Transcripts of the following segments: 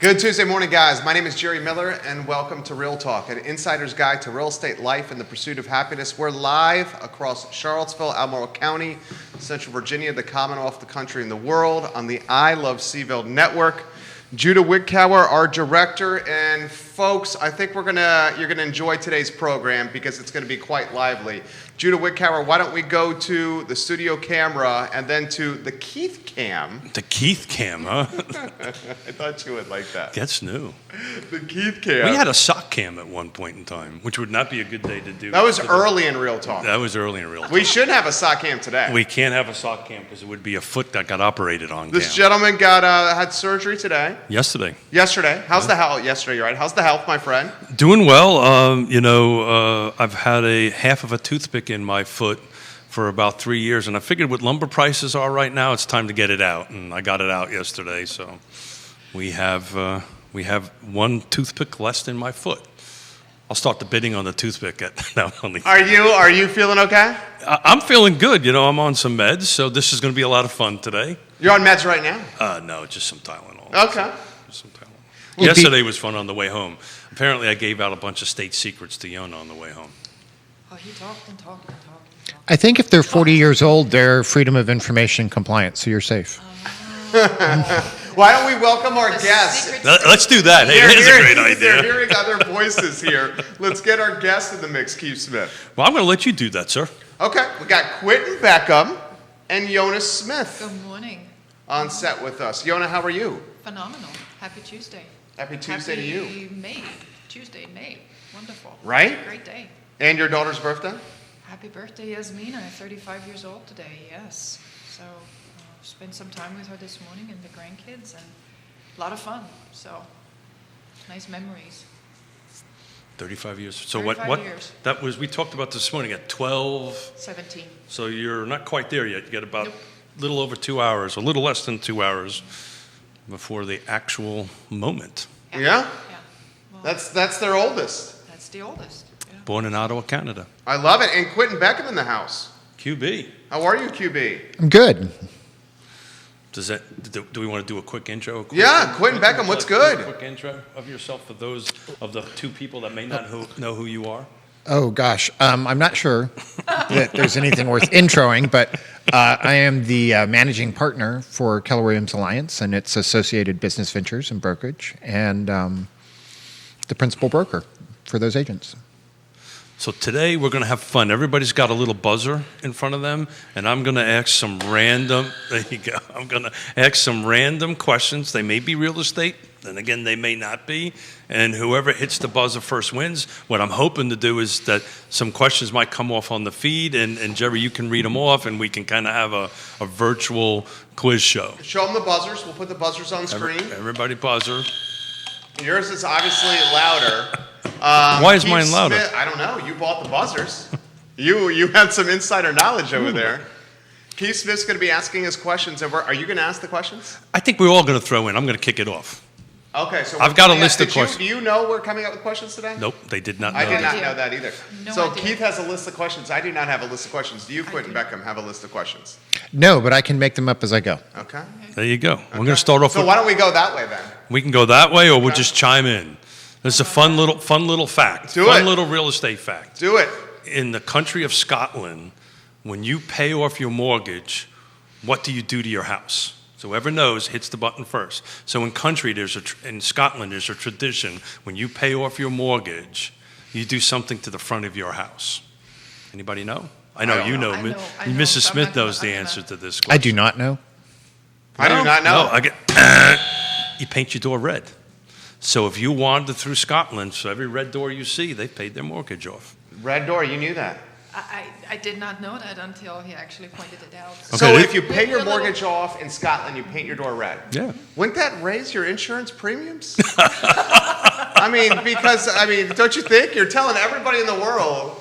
Good Tuesday morning, guys. My name is Jerry Miller, and welcome to Real Talk, an insider's guide to real estate life and the pursuit of happiness. We're live across Charlottesville, Albemarle County, Central Virginia, the Commonwealth, the country, and the world on the I Love CVille Network. Judah Wigkauer, our director, and folks, I think you're gonna enjoy today's program because it's gonna be quite lively. Judah Wigkauer, why don't we go to the studio camera and then to the Keith cam? The Keith cam, huh? I thought you would like that. That's new. The Keith cam. We had a sock cam at one point in time, which would not be a good day to do. That was early in Real Talk. That was early in Real Talk. We should have a sock cam today. We can't have a sock cam because it would be a foot that got operated on. This cam. gentleman had surgery today. Yesterday. How's the health? Yesterday, you're right. How's the health, my friend? Doing well. I've had a half of a toothpick in my foot for about 3 years, and I figured what lumber prices are right now, it's time to get it out, and I got it out yesterday. So we have one toothpick less in my foot. I'll start the bidding on the toothpick Are you feeling okay? I'm feeling good. I'm on some meds, so this is going to be a lot of fun today. You're on meds right now? No, just some Tylenol. Okay. Just some Tylenol. Yesterday was fun on the way home. Apparently, I gave out a bunch of state secrets to Yonna on the way home. Oh, he talked and talked and talked. I think if they're 40 years old, they're Freedom of Information compliant, so you're safe. Why don't we welcome our guests? Let's do that. Hey, that's a great idea. They're hearing other voices here. Let's get our guests in the mix, Keith Smith. Well, I'm going to let you do that, sir. Okay, we got Quinton Beckham and Jonas Smith Good morning. on set with us. Yonna, how are you? Phenomenal. Happy Tuesday. Happy Tuesday to you. Tuesday, May. Wonderful. Right? Great day. And your daughter's birthday? Happy birthday, Yasmina. 35 years old today, yes. So spent some time with her this morning and the grandkids, and a lot of fun. So nice memories. 35 years. So 35 what? years. That was, we talked about this morning at 12. 17. So you're not quite there yet. You got about a little over 2 hours, a little less than 2 hours before the actual moment. Yeah? Well, That's their oldest. that's the oldest. Yeah. Born in Ottawa, Canada. I love it. And Quinton Beckham in the house. QB. How are you, QB? I'm good. Do we want to do a quick intro? Yeah, Quinton Beckham, what's good? A quick intro of yourself for those of the two people that may not know who you are. Oh, gosh. I'm not sure that there's anything worth introing, but I am the managing partner for Keller Williams Alliance and its associated business ventures and brokerage, and the principal broker for those agents. So today we're going to have fun. Everybody's got a little buzzer in front of them, and I'm going to ask some random, there you go, I'm going to ask some random questions. They may be real estate, then again, they may not be, and whoever hits the buzzer first wins. What I'm hoping to do is that some questions might come off on the feed, and Jerry, you can read them off, and we can kind of have a virtual quiz show. Show them the buzzers. We'll put the buzzers on screen. Everybody buzzer. Yours is obviously louder. Why is Keith mine louder? Smith, I don't know. You bought the buzzers. You had some insider knowledge over there. Keith Smith's going to be asking us questions. Are you going to ask the questions? I think we're all going to throw in. I'm going to kick it off. Okay, so I've got a list of questions. Do you know we're coming up with questions today? Nope, they did not know. I did not idea. know that either. No So idea. Keith has a list of questions. I do not have a list of questions. Do you, Quinton do. Beckham, have a list of questions? No, but I can make them up as I go. Okay. There you go. We're going to start off So with... why don't we go that way then? We can go that way, or we'll Okay. just chime in. This is a fun little fact. Do Fun it. little real estate fact. Do it. In the country of Scotland, when you pay off your mortgage, what do you do to your house? So whoever knows hits the button first. So in Scotland, there's a tradition. When you pay off your mortgage, you do something to the front of your house. Anybody know? I know I don't you know. know. I know, Mrs. so I'm Smith not gonna- knows the I'm answer gonna- to this I question. do not know. I do not know. No, you paint your door red. So if you wandered through Scotland, so every red door you see, they paid their mortgage off. Red door, you knew that. I did not know that until he actually pointed it out. So Okay. if you pay your mortgage off in Scotland, you paint your door red. Yeah. Wouldn't that raise your insurance premiums? Don't you think? You're telling everybody in the world.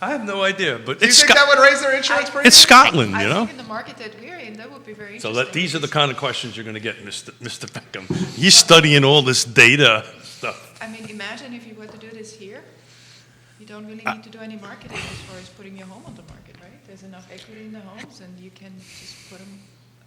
I have no idea, but Do you think that would raise their insurance premiums? it's Scotland, I you know. think in the market that we're in, that would be very So interesting. these are the kind of questions you're going to get, Mr. Beckham. He's studying all this data stuff. I mean, imagine if you were to do this here. You don't really need to do any marketing as far as putting your home on the market, right? There's enough equity in the homes, and you can just put them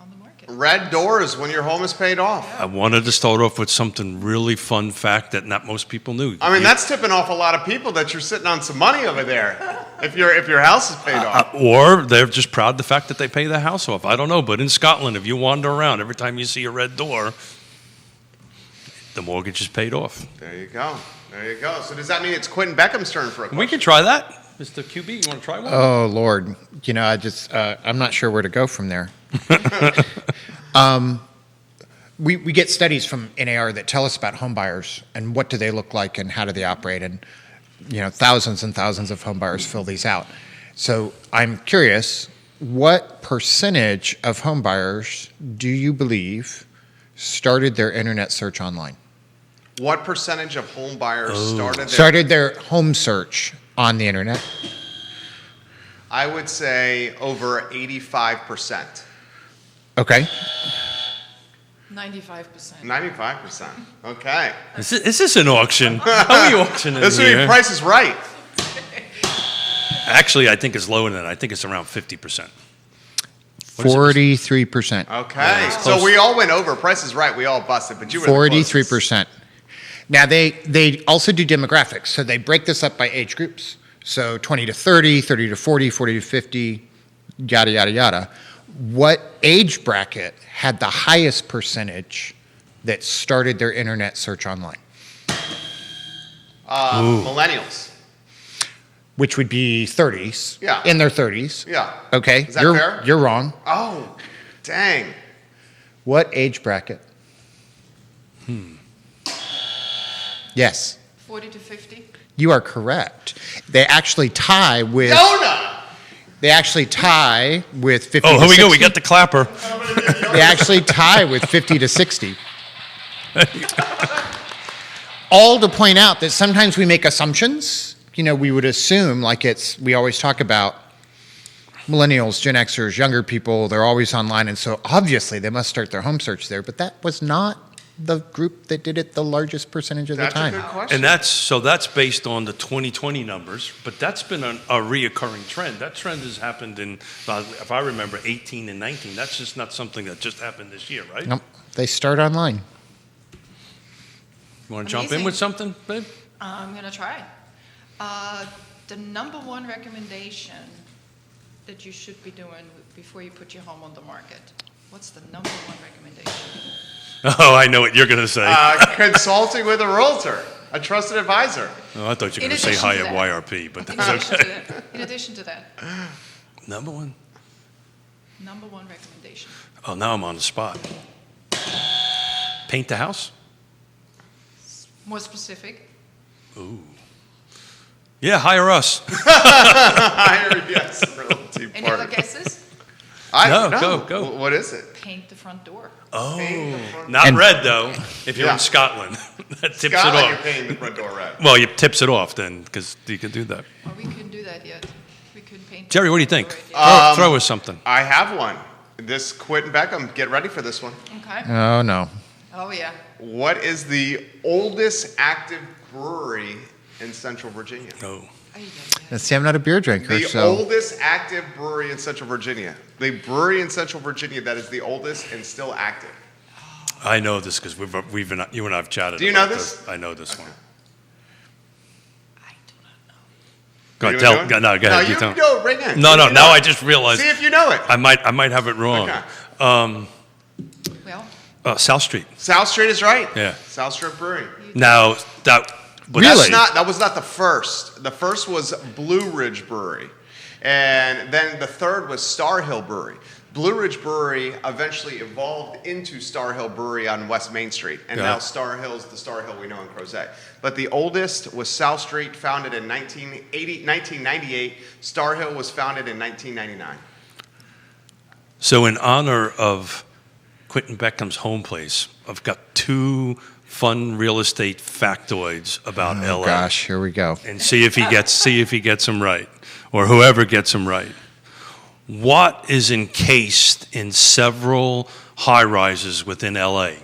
on the market. Red doors when your home is paid off. I wanted to start off with something really fun fact that not most people knew. I mean, that's tipping off a lot of people that you're sitting on some money over there if your house is paid off. Or they're just proud of the fact that they pay the house off. I don't know, but in Scotland, if you wander around, every time you see a red door, the mortgage is paid off. There you go. There you go. So does that mean it's Quinton Beckham's turn for a question? We can try that. Mr. QB, you want to try one? Oh, Lord. You know, I'm not sure where to go from there. We get studies from NAR that tell us about home buyers and what do they look like and how do they operate. And, thousands and thousands of home buyers fill these out. So I'm curious, what percentage of home buyers do you believe started their internet search online? What percentage of home buyers Started their home search on the internet? I would say over 85%. Okay. 95%. 95%. Okay. Is this an auction? How are you auctioning This would be here? Price is Right. Actually, I think it's lower than that. I think it's around 50%. 43%. Okay. it's So close. we all went over. Price is Right. We all busted, but you were the closest. 43%. Now, they also do demographics. So they break this up by age groups. So 20 to 30, 30 to 40, 40 to 50, yada, yada, yada. What age bracket had the highest percentage that started their internet search online? Millennials. Which would be 30s. Yeah. In their 30s. Yeah. Okay. Is that you're, fair? You're wrong. Oh, dang. What age bracket? Yes. 40 to 50. You are correct. They actually tie with. Yonna! They actually tie with 50 Oh, to here we go. 60. We got the clapper. They actually tie with 50 to 60. All to point out that sometimes we make assumptions. We would assume, we always talk about millennials, Gen Xers, younger people, they're always online, and so obviously they must start their home search there, but that was not the group that did it the largest percentage of That's the a time. good question. And that's based on the 2020 numbers, but that's been a reoccurring trend. That trend has happened in, if I remember, 18 and 19. That's just not something that just happened this year, right? Nope, they start online. You want to jump in Amazing. with something, babe? I'm going to try. The number one recommendation that you should be doing before you put your home on the market. What's the number one recommendation? Oh, I know what you're going to say. Consulting with a realtor, a trusted advisor. Oh, I thought you were In going to say addition hi to at that. YRP, but In that's addition, okay. to that, in addition to that, Number one. number one recommendation. Oh, now I'm on the spot. Paint the house? More specific. Ooh. Yeah, hire us. Yes, realty Any other partner. guesses? No, go. What is it? Paint the front door. Oh, Paint the front not And- red though. If you're Yeah. in Scotland, that tips Scott, it you're off. painting the front door red. Well, you tips it off then, because you can do that. Well, we couldn't do that yet. We couldn't paint. the Jerry, what do you front think? door yet. Throw us something. I have one. This Quinton Beckham. Get ready for this one. Okay. Oh, no. Oh, yeah. What is the oldest active brewery in Central Virginia? Oh, Ay, ay, ay. Let's see, I'm not a beer drinker, The so. oldest active brewery in Central Virginia. The brewery in Central Virginia that is the oldest and still active. I know this because we've been, you and I have chatted. Do you know about this? I know this one. I do not know. Go You ahead, know tell. it? Go ahead. You tell. know it right now. No, See no. if you Now know I it. just realized See if you know it. I might have it wrong. Okay. Well, South Street. South Street is right. Yeah. South Street Brewery. Now that. But Really? That was not the first. The first was Blue Ridge Brewery. And then the third was Star Hill Brewery. Blue Ridge Brewery eventually evolved into Star Hill Brewery on West Main Street. And Yeah. now Star Hill's the Star Hill we know in Crozet. But the oldest was South Street, founded in 1998. Star Hill was founded in 1999. So in honor of Quinton Beckham's home place, I've got two fun real estate factoids about Oh, LA. gosh, here we go. And see if he gets them right, or whoever gets them right. What is encased in several high rises within LA?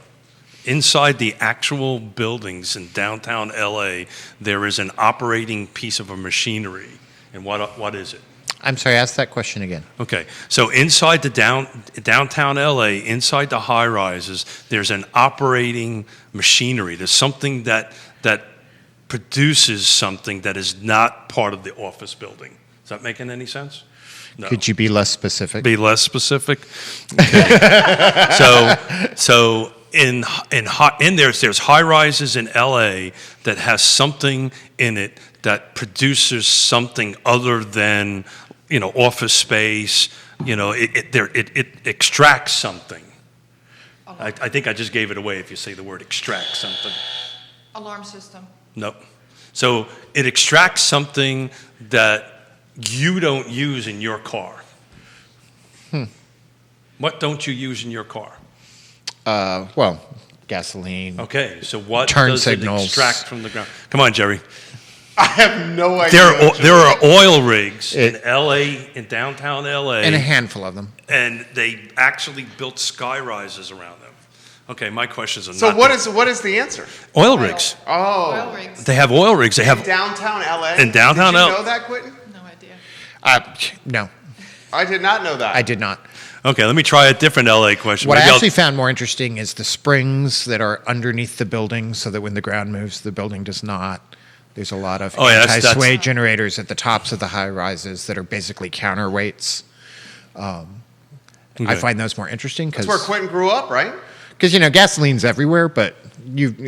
Inside the actual buildings in downtown LA, there is an operating piece of a machinery. And what is it? I'm sorry, ask that question again. Okay, so inside the downtown LA, inside the high rises, there's an operating machinery. There's something that produces something that is not part of the office building. Is that making any sense? No. Could you be less specific? Be less specific? Okay. So in there's high rises in LA that has something in it that produces something other than, office space. It extracts something. I think I just gave it away if you say the word extract something. Alarm system. Nope. So it extracts something that you don't use in your car. What don't you use in your car? Well, gasoline. Okay, so what Turn does signals. it extract from the ground? Come on, Jerry. I have no idea. There are oil rigs in LA, in downtown LA. And a handful of them. And they actually built sky rises around them. Okay, my questions are So not... what is the answer? Oil rigs. Oh. Oil rigs. They have oil rigs. They have... Downtown LA? In downtown Did you LA. know that, Quinton? No idea. No, I did not know that. I did not. Okay, let me try a different LA question. What Maybe I I'll- actually found more interesting is the springs that are underneath the building so that when the ground moves, the building does not. There's a lot of Oh, yeah, that's- anti-sway generators at the tops of the high rises that are basically counterweights. I Okay. find those more interesting That's where because Quinton grew up, right? gasoline's everywhere, but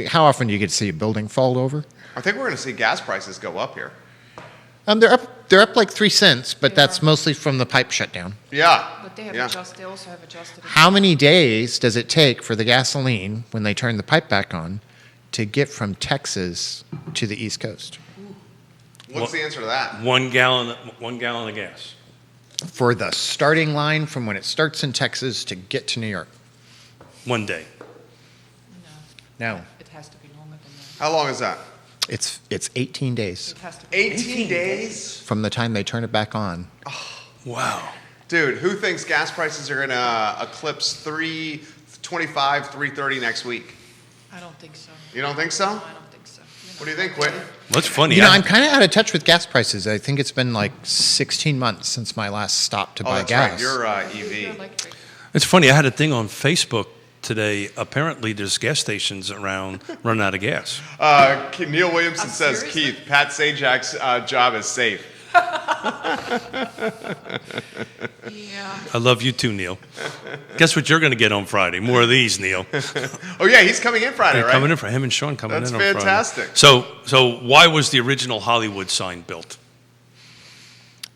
how often do you get to see a building fall over? I think we're going to see gas prices go up here. They're up like 3 cents, but They that's are. mostly from the pipe shutdown. Yeah. But they yeah. they also have adjusted it. How many days does it take for the gasoline, when they turn the pipe back on, to get from Texas to the East Coast? What's the answer to that? 1 gallon of gas. For the starting line from when it starts in Texas to get to New York? 1 day. No, It has to be longer than that. How long is that? it's 18 days It has to be. 18 days? from the time they turn it back on. Wow. Dude, who thinks gas prices are going to eclipse 325, 330 next week? I don't think so. You don't think so? No, I don't think so. What do you think, Quinton? That's funny. You know, I'm kind of out of touch with gas prices. I think it's been like 16 months since my last stop to Oh, buy that's gas. right. You're You're EV. electric. It's funny. I had a thing on Facebook today. Apparently, there's gas stations around running out of gas. Neil Williamson Oh, says, seriously? Keith, Pat Sajak's job is safe. Yeah. I love you too, Neil. Guess what you're going to get on Friday? More of these, Neil. Oh, yeah, he's coming in Friday, right? Coming in for him and Sean coming That's in on Friday. fantastic. So why was the original Hollywood sign built?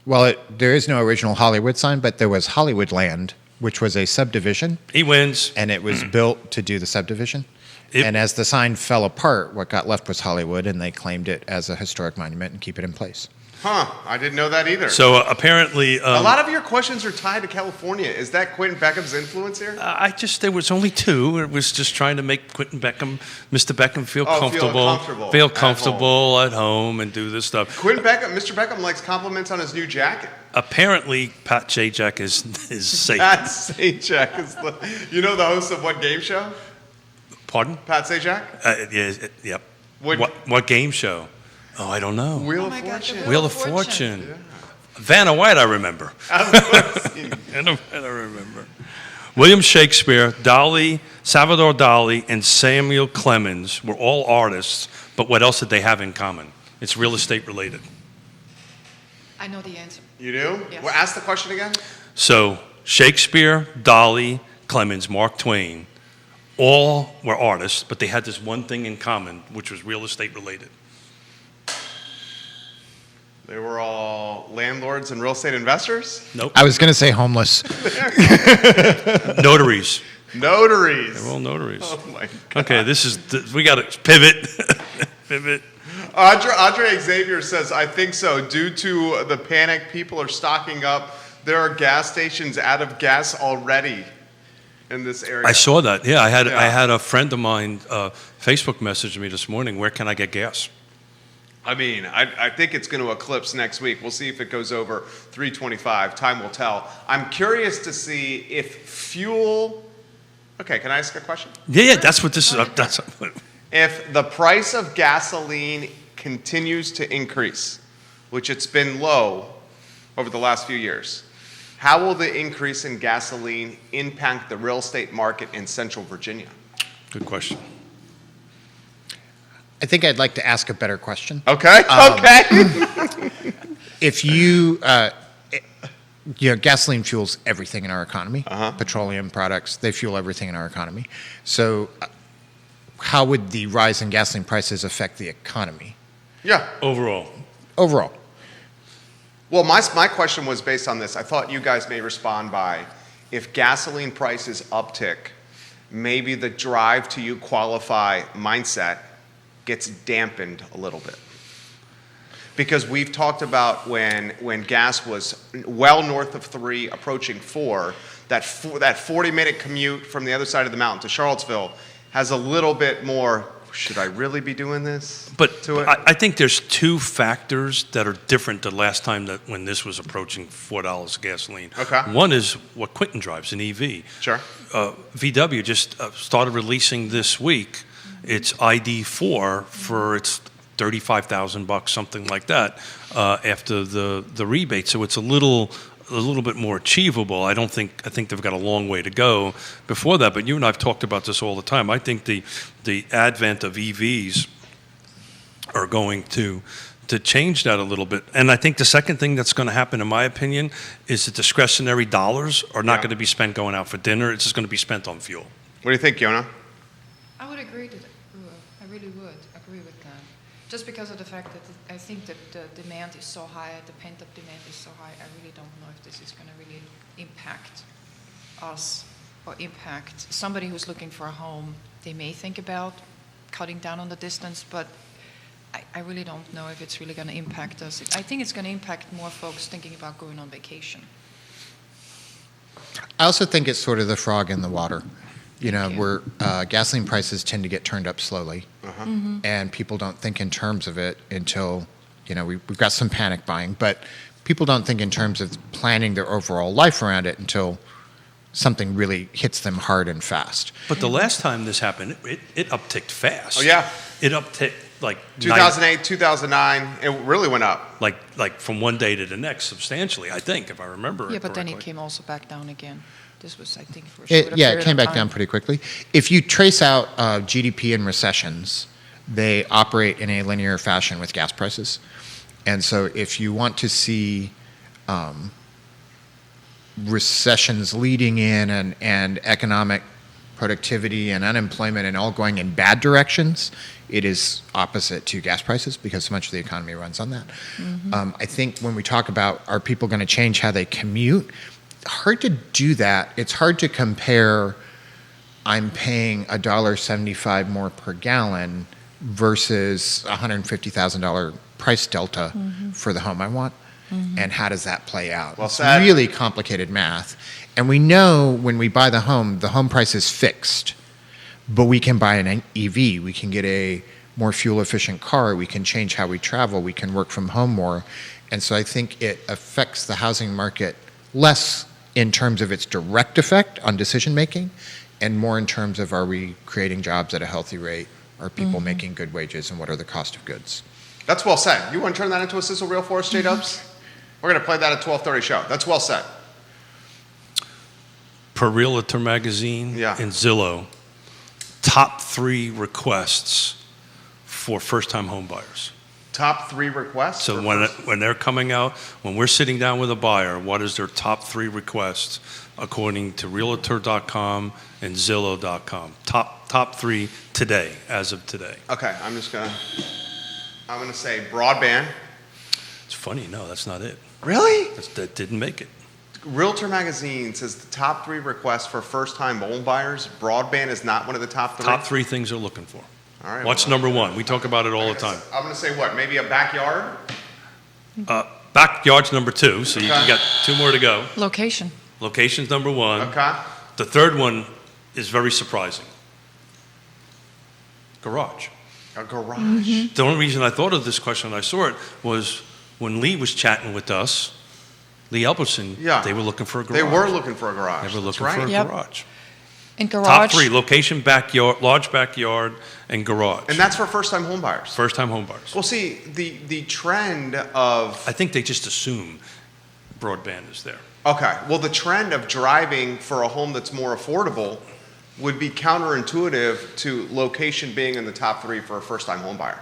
Well, there is no original Hollywood sign, but there was Hollywoodland, which was a subdivision, He wins. and it was built to do the subdivision. It- And as the sign fell apart, what got left was Hollywood, and they claimed it as a historic monument and keep it in place. Huh, I didn't know that either. So apparently, a lot of your questions are tied to California. Is that Quinton Beckham's influence here? there was only two. It was just trying to make Quinton Beckham, Mr. Beckham, feel Oh, feel comfortable, comfortable at at home and do this stuff. Quinton Beckham, Mr. Beckham likes compliments on his new jacket. Apparently, Pat Sajak is safe. Pat Sajak is the host of what game show? Pardon? Pat Sajak? Yep. Would- What game show? Oh, I don't know. Wheel Oh of my God, the Fortune. Wheel of Fortune. Vanna White, I remember. Vanna White, I remember. William Shakespeare, Salvador Dali, and Samuel Clemens were all artists, but what else did they have in common? It's real estate related. I know the answer. You do? Yes. Well, ask the question again. So Shakespeare, Dali, Clemens, Mark Twain, all were artists, but they had this one thing in common, which was real estate related. They were all landlords and real estate investors? Nope. I was going to say homeless. Notaries. Notaries. They're all notaries. Oh, my God. Okay, we got to pivot. Pivot. Andre Xavier says, I think so. Due to the panic, people are stocking up. There are gas stations out of gas already in this area. I saw that. Yeah, I had Yeah. a friend of mine Facebook message me this morning. Where can I get gas? I mean, I think it's going to eclipse next week. We'll see if it goes over 325. Time will tell. I'm curious to see if fuel... Okay, can I ask a question? Yeah, that's what this is. That's If the price of gasoline continues to increase, which it's been low, over the last few years. How will the increase in gasoline impact the real estate market in Central Virginia? Good question. I think I'd like to ask a better question. Okay, okay. If gasoline fuels everything in our economy. Petroleum products, they fuel everything in our economy. So how would the rise in gasoline prices affect the economy Yeah. Overall, overall? Well, my question was based on this. I thought you guys may respond by, if gasoline prices uptick, maybe the drive to you qualify mindset gets dampened a little bit. Because we've talked about when gas was well north of 3, approaching 4, that 40-minute commute from the other side of the mountain to Charlottesville has a little bit more, should I really be doing this? but to it? I think there's two factors that are different the last time that when this was approaching $4 gasoline. Okay. One is what Quinton drives, an EV. Sure. VW just started releasing this week its ID4 for its $35,000, something like that, after the rebate. So it's a little bit more achievable. I think they've got a long way to go before that. But you and I've talked about this all the time. I think the advent of EVs are going to change that a little bit. And I think the second thing that's going to happen, in my opinion, is the discretionary dollars are not Yeah. going to be spent going out for dinner. It's just going to be spent on fuel. What do you think, Yonna? I would agree to that. I really would agree with that. Just because of the fact that I think that the demand is so high, the pent-up demand is so high, I really don't know if this is going to really impact us or impact somebody who's looking for a home. They may think about cutting down on the distance, but I really don't know if it's really going to impact us. I think it's going to impact more folks thinking about going on vacation. I also think it's sort of the frog in the water. Okay. Where gasoline prices tend to get turned up slowly, and people don't think in terms of it until, we've got some panic buying, but people don't think in terms of planning their overall life around it until something really hits them hard and fast. But the last time this happened, it upticked fast. Oh, yeah. It upticked like 2008, 2009, it really went up. like from one day to the next substantially, I think, if I remember Yeah, it but then it correctly. came also back down again. This was, I think, for a shorter It period came of back time. down pretty quickly. If you trace out GDP in recessions, they operate in a linear fashion with gas prices. And so if you want to see recessions leading in and economic productivity and unemployment and all going in bad directions, it is opposite to gas prices because so much of the economy runs on that. I think when we talk about are people going to change how they commute, hard to do that. It's hard to compare I'm paying $1.75 more per gallon versus $150,000 price delta for the home I want. And how does that play out? Well It's said. really complicated math. And we know when we buy the home price is fixed, but we can buy an EV. We can get a more fuel efficient car. We can change how we travel. We can work from home more. And so I think it affects the housing market less in terms of its direct effect on decision making and more in terms of are we creating jobs at a healthy rate? Are people making good wages and what are the cost of goods? That's well said. You want to turn that into a sizzle reel for us, J-Dubs? We're going to play that at 12:30 show. That's well said. Per Realtor magazine Yeah. and Zillow, top 3 requests for first-time home buyers. Top 3 requests? So for when they're coming out, when we're sitting down with a buyer, what is their top 3 requests according to Realtor.com and Zillow.com? Top 3 today, as of today. Okay, I'm going to say broadband. It's funny, no, that's not it. Really? That didn't make it. Realtor magazine says the top 3 requests for first-time home buyers. Broadband is not one of the top 3. Top 3 things they're looking for. All right. What's well, number 1? We talk about it all the time. I'm going to say what? Maybe a backyard? Backyard's number 2, so you Okay. got 2 more to go. Location. Location's number 1. Okay. The third one is very surprising. Garage. A garage. The only reason I thought of this question when I saw it was when Lee was chatting with us, Lee Elberson, Yeah. they were looking for a garage. They were looking for a garage. They were That's looking for right. a Yep. garage. And garage. Top 3, location, backyard, large backyard, and garage. And that's for first-time home buyers. First-time home buyers. Well, see, the trend of I think they just assume broadband is there. Okay. Well, the trend of driving for a home that's more affordable would be counterintuitive to location being in the top 3 for a first-time home buyer.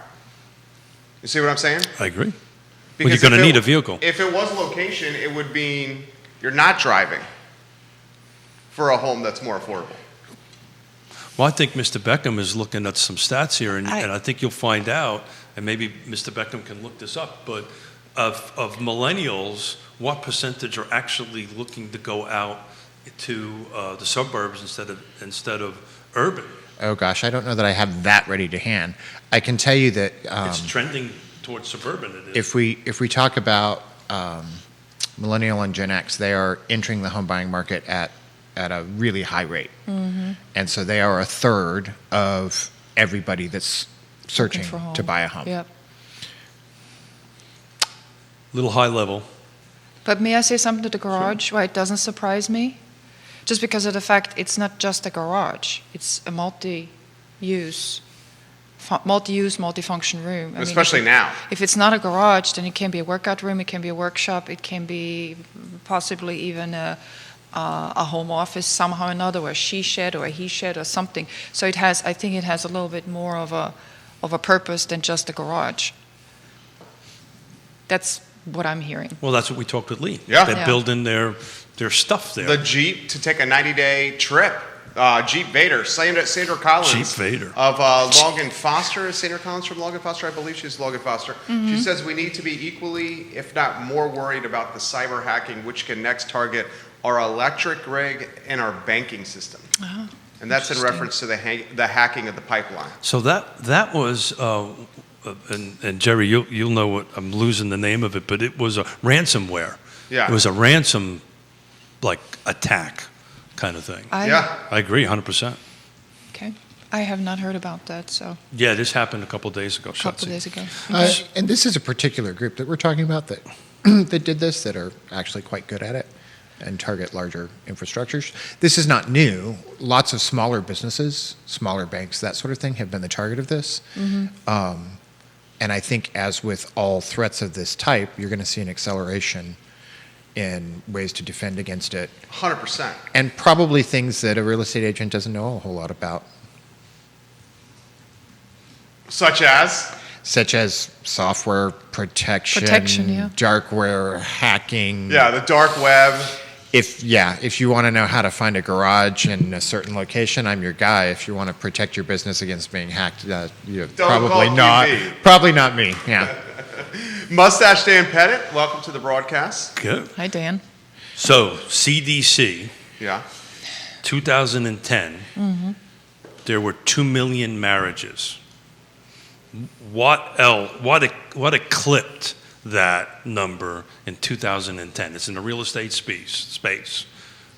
You see what I'm saying? I agree. Well, Because you're going to if need a vehicle. If it was location, it would mean you're not driving for a home that's more affordable. Well, I think Mr. Beckham is looking at some stats here, and I- I think you'll find out, and maybe Mr. Beckham can look this up, but of millennials, what percentage are actually looking to go out to the suburbs instead of urban? Oh gosh, I don't know that I have that ready to hand. I can tell you that It's trending towards suburban. It is. if we talk about millennial and Gen X, they are entering the home buying market at a really high rate, and so they are a third of everybody that's searching For home. to buy a home. Yep. Little high level. But may I say something to the garage? Why it doesn't surprise me? Just because of the fact it's not just a garage. It's a multi-use, multi-function room. I mean, Especially now. If it's not a garage, then it can be a workout room, it can be a workshop, it can be possibly even a home office somehow or another, or a she shed or a he shed or something. So it has, I think it has a little bit more of a purpose than just a garage. That's what I'm hearing. Well, that's what we talked with Lee. Yeah. They're Yeah. building their stuff there. The Jeep to take a 90-day trip. Jeep Vader, Sandra Collins. Jeep Vader. Of Long and Foster. Is Sandra Collins from Long and Foster? I believe she's Long and Foster. She says we need to be equally, if not more, worried about the cyber hacking, which can next target our electric rig and our banking system. Oh, And that's in interesting. reference to the hacking of the pipeline. So that was, and Jerry, you'll know what, I'm losing the name of it, but it was a ransomware. Yeah. It was a ransom, attack kind of thing. Yeah. I agree, 100%. Okay. I have not heard about that, so Yeah, this happened a couple days ago. a couple Shotzi. days ago. And this is a particular group that we're talking about that that did this, that are actually quite good at it and target larger infrastructures. This is not new. Lots of smaller businesses, smaller banks, that sort of thing have been the target of this. And I think, as with all threats of this type, you're going to see an acceleration in ways to defend against it, 100%. and probably things that a real estate agent doesn't know a whole lot about, Such as? such as software protection, Yeah. darkware hacking. Yeah, the dark web. If you want to know how to find a garage in a certain location, I'm your guy. If you want to protect your business against being hacked, probably call not. QB. Probably not me. Yeah. Mustache Dan Pettit, welcome to the broadcast. Good. Hi, Dan. So, CDC, Yeah. 2010, there were 2 million marriages. What eclipsed that number in 2010? It's in the real estate space,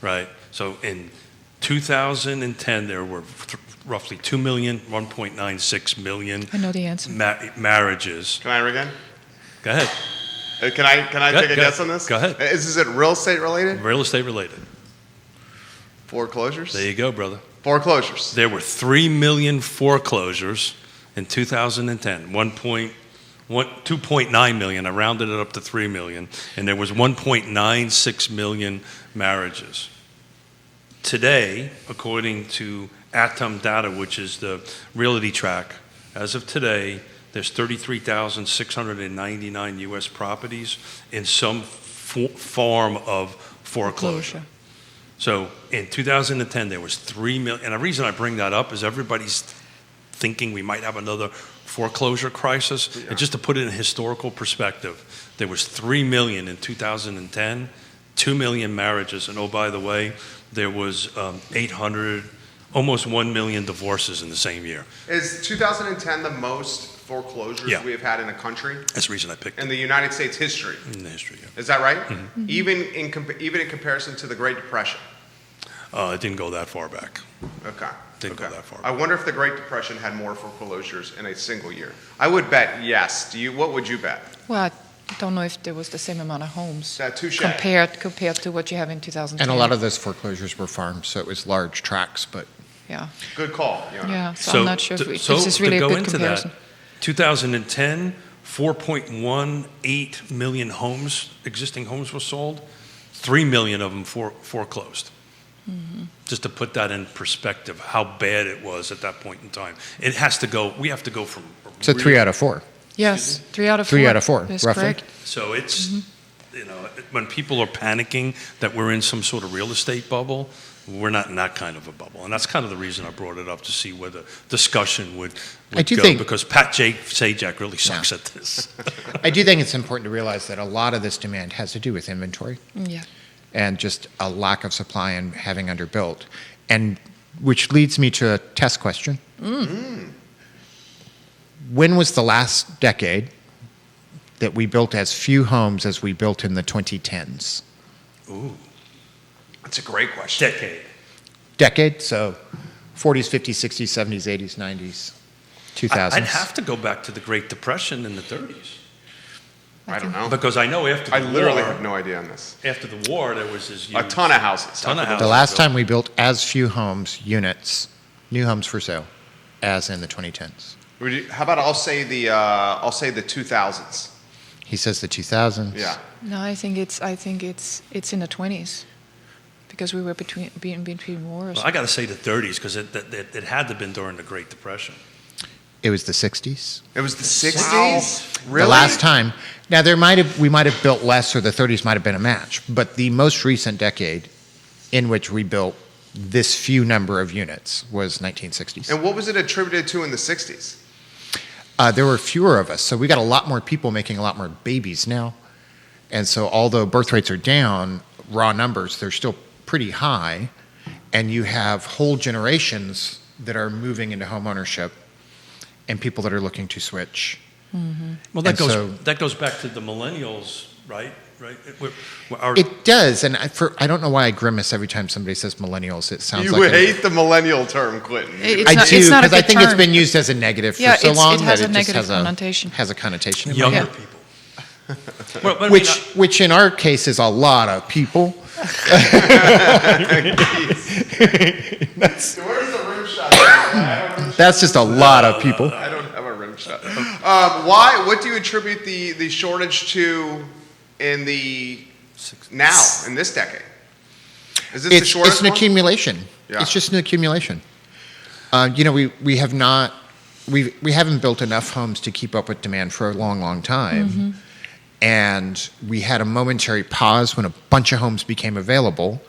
right? So in 2010, there were roughly 2 million, 1.96 million I know the answer. marriages. Can I again? Go ahead. Can I Go- take a go- guess on this? go ahead. Is it real estate related? Real estate related. Foreclosures? There you go, brother. Foreclosures. There were 3 million foreclosures in 2010, 2.9 million. I rounded it up to 3 million. And there was 1.96 million marriages. Today, according to Atom Data, which is the realty track, as of today, there's 33,699 U.S. properties in some form of foreclosure. So in 2010, there was 3 million. And the reason I bring that up is everybody's thinking we might have another foreclosure crisis. Yeah. And just to put it in historical perspective, there was 3 million in 2010, 2 million marriages. And oh, by the way, there was 800, almost 1 million divorces in the same year. Is 2010 the most foreclosures Yeah. we have had in a country That's the reason I picked in it the United States history? in the history. Yeah. Is that right? Even in comparison to the Great Depression? It didn't go that far back. Okay. Didn't go that far. I wonder if the Great Depression had more foreclosures in a single year. I would bet yes. What would you bet? Well, I don't know if there was the same amount of homes Touche. compared to what you have in 2010. And a lot of those foreclosures were farms, so it was large tracts, but Yeah, Good call. Yonna. yeah. So I'm not sure if this is to really a go good into comparison. that, 2010 4.18 million homes, existing homes were sold. 3 million of them foreclosed. Just to put that in perspective, how bad it was at that point in time. It has to go, we have to go from. So 3 out of 4. Yes, 3 out of 4. 3 out of 4, That's roughly. correct. So it's, when people are panicking that we're in some sort of real estate bubble, we're not in that kind of a bubble. And that's kind of the reason I brought it up, to see where the discussion would I do go, think- because Pat Sajak really sucks at this. I do think it's important to realize that a lot of this demand has to do with inventory Yeah. and just a lack of supply and having underbuilt. And which leads me to a test question. When was the last decade that we built as few homes as we built in the 2010s? Ooh, That's a great question. Decade, so 40s, 50s, 60s, 70s, 80s, 90s, 2000s. I'd have to go back to the Great Depression in the 30s. I don't know. Because I know after the I literally war, have no idea on this. after the war, there was this huge, A ton of houses. ton of The houses last built. time we built as few homes, units, new homes for sale, as in the 2010s. How about I'll say the 2000s. He says the 2000s. Yeah. No, I think it's in the 20s, because we were between wars. Well, I got to say the 30s, because it had to have been during the Great Depression. It was the 60s. It was the 60s? Really? The last time. Now, we might have built less, or the 30s might have been a match, but the most recent decade in which we built this few number of units was 1960s. And what was it attributed to in the 60s? There were fewer of us, so we got a lot more people making a lot more babies now. And so although birth rates are down, raw numbers, they're still pretty high, and you have whole generations that are moving into home ownership and people that are looking to switch. Well, that And goes back to the millennials, right? Right. It does, and I don't know why I grimace every time somebody says millennials. It sounds You like hate the millennial term, Quinton. It's I not- do, it's not a because I good think it's term. been used as a negative for Yeah, so it long has that a it just negative connotation. has a connotation. in my Younger head. people. Well, I mean, Which in our case is a lot of people. Where's the rim shot? That's just a lot of people. I don't have a rim shot. Why? What do you attribute the shortage to in in this decade? Is this the shortest It's an one? accumulation. Yeah. It's just an accumulation. We haven't built enough homes to keep up with demand for a long, long time. And we had a momentary pause when a bunch of homes became available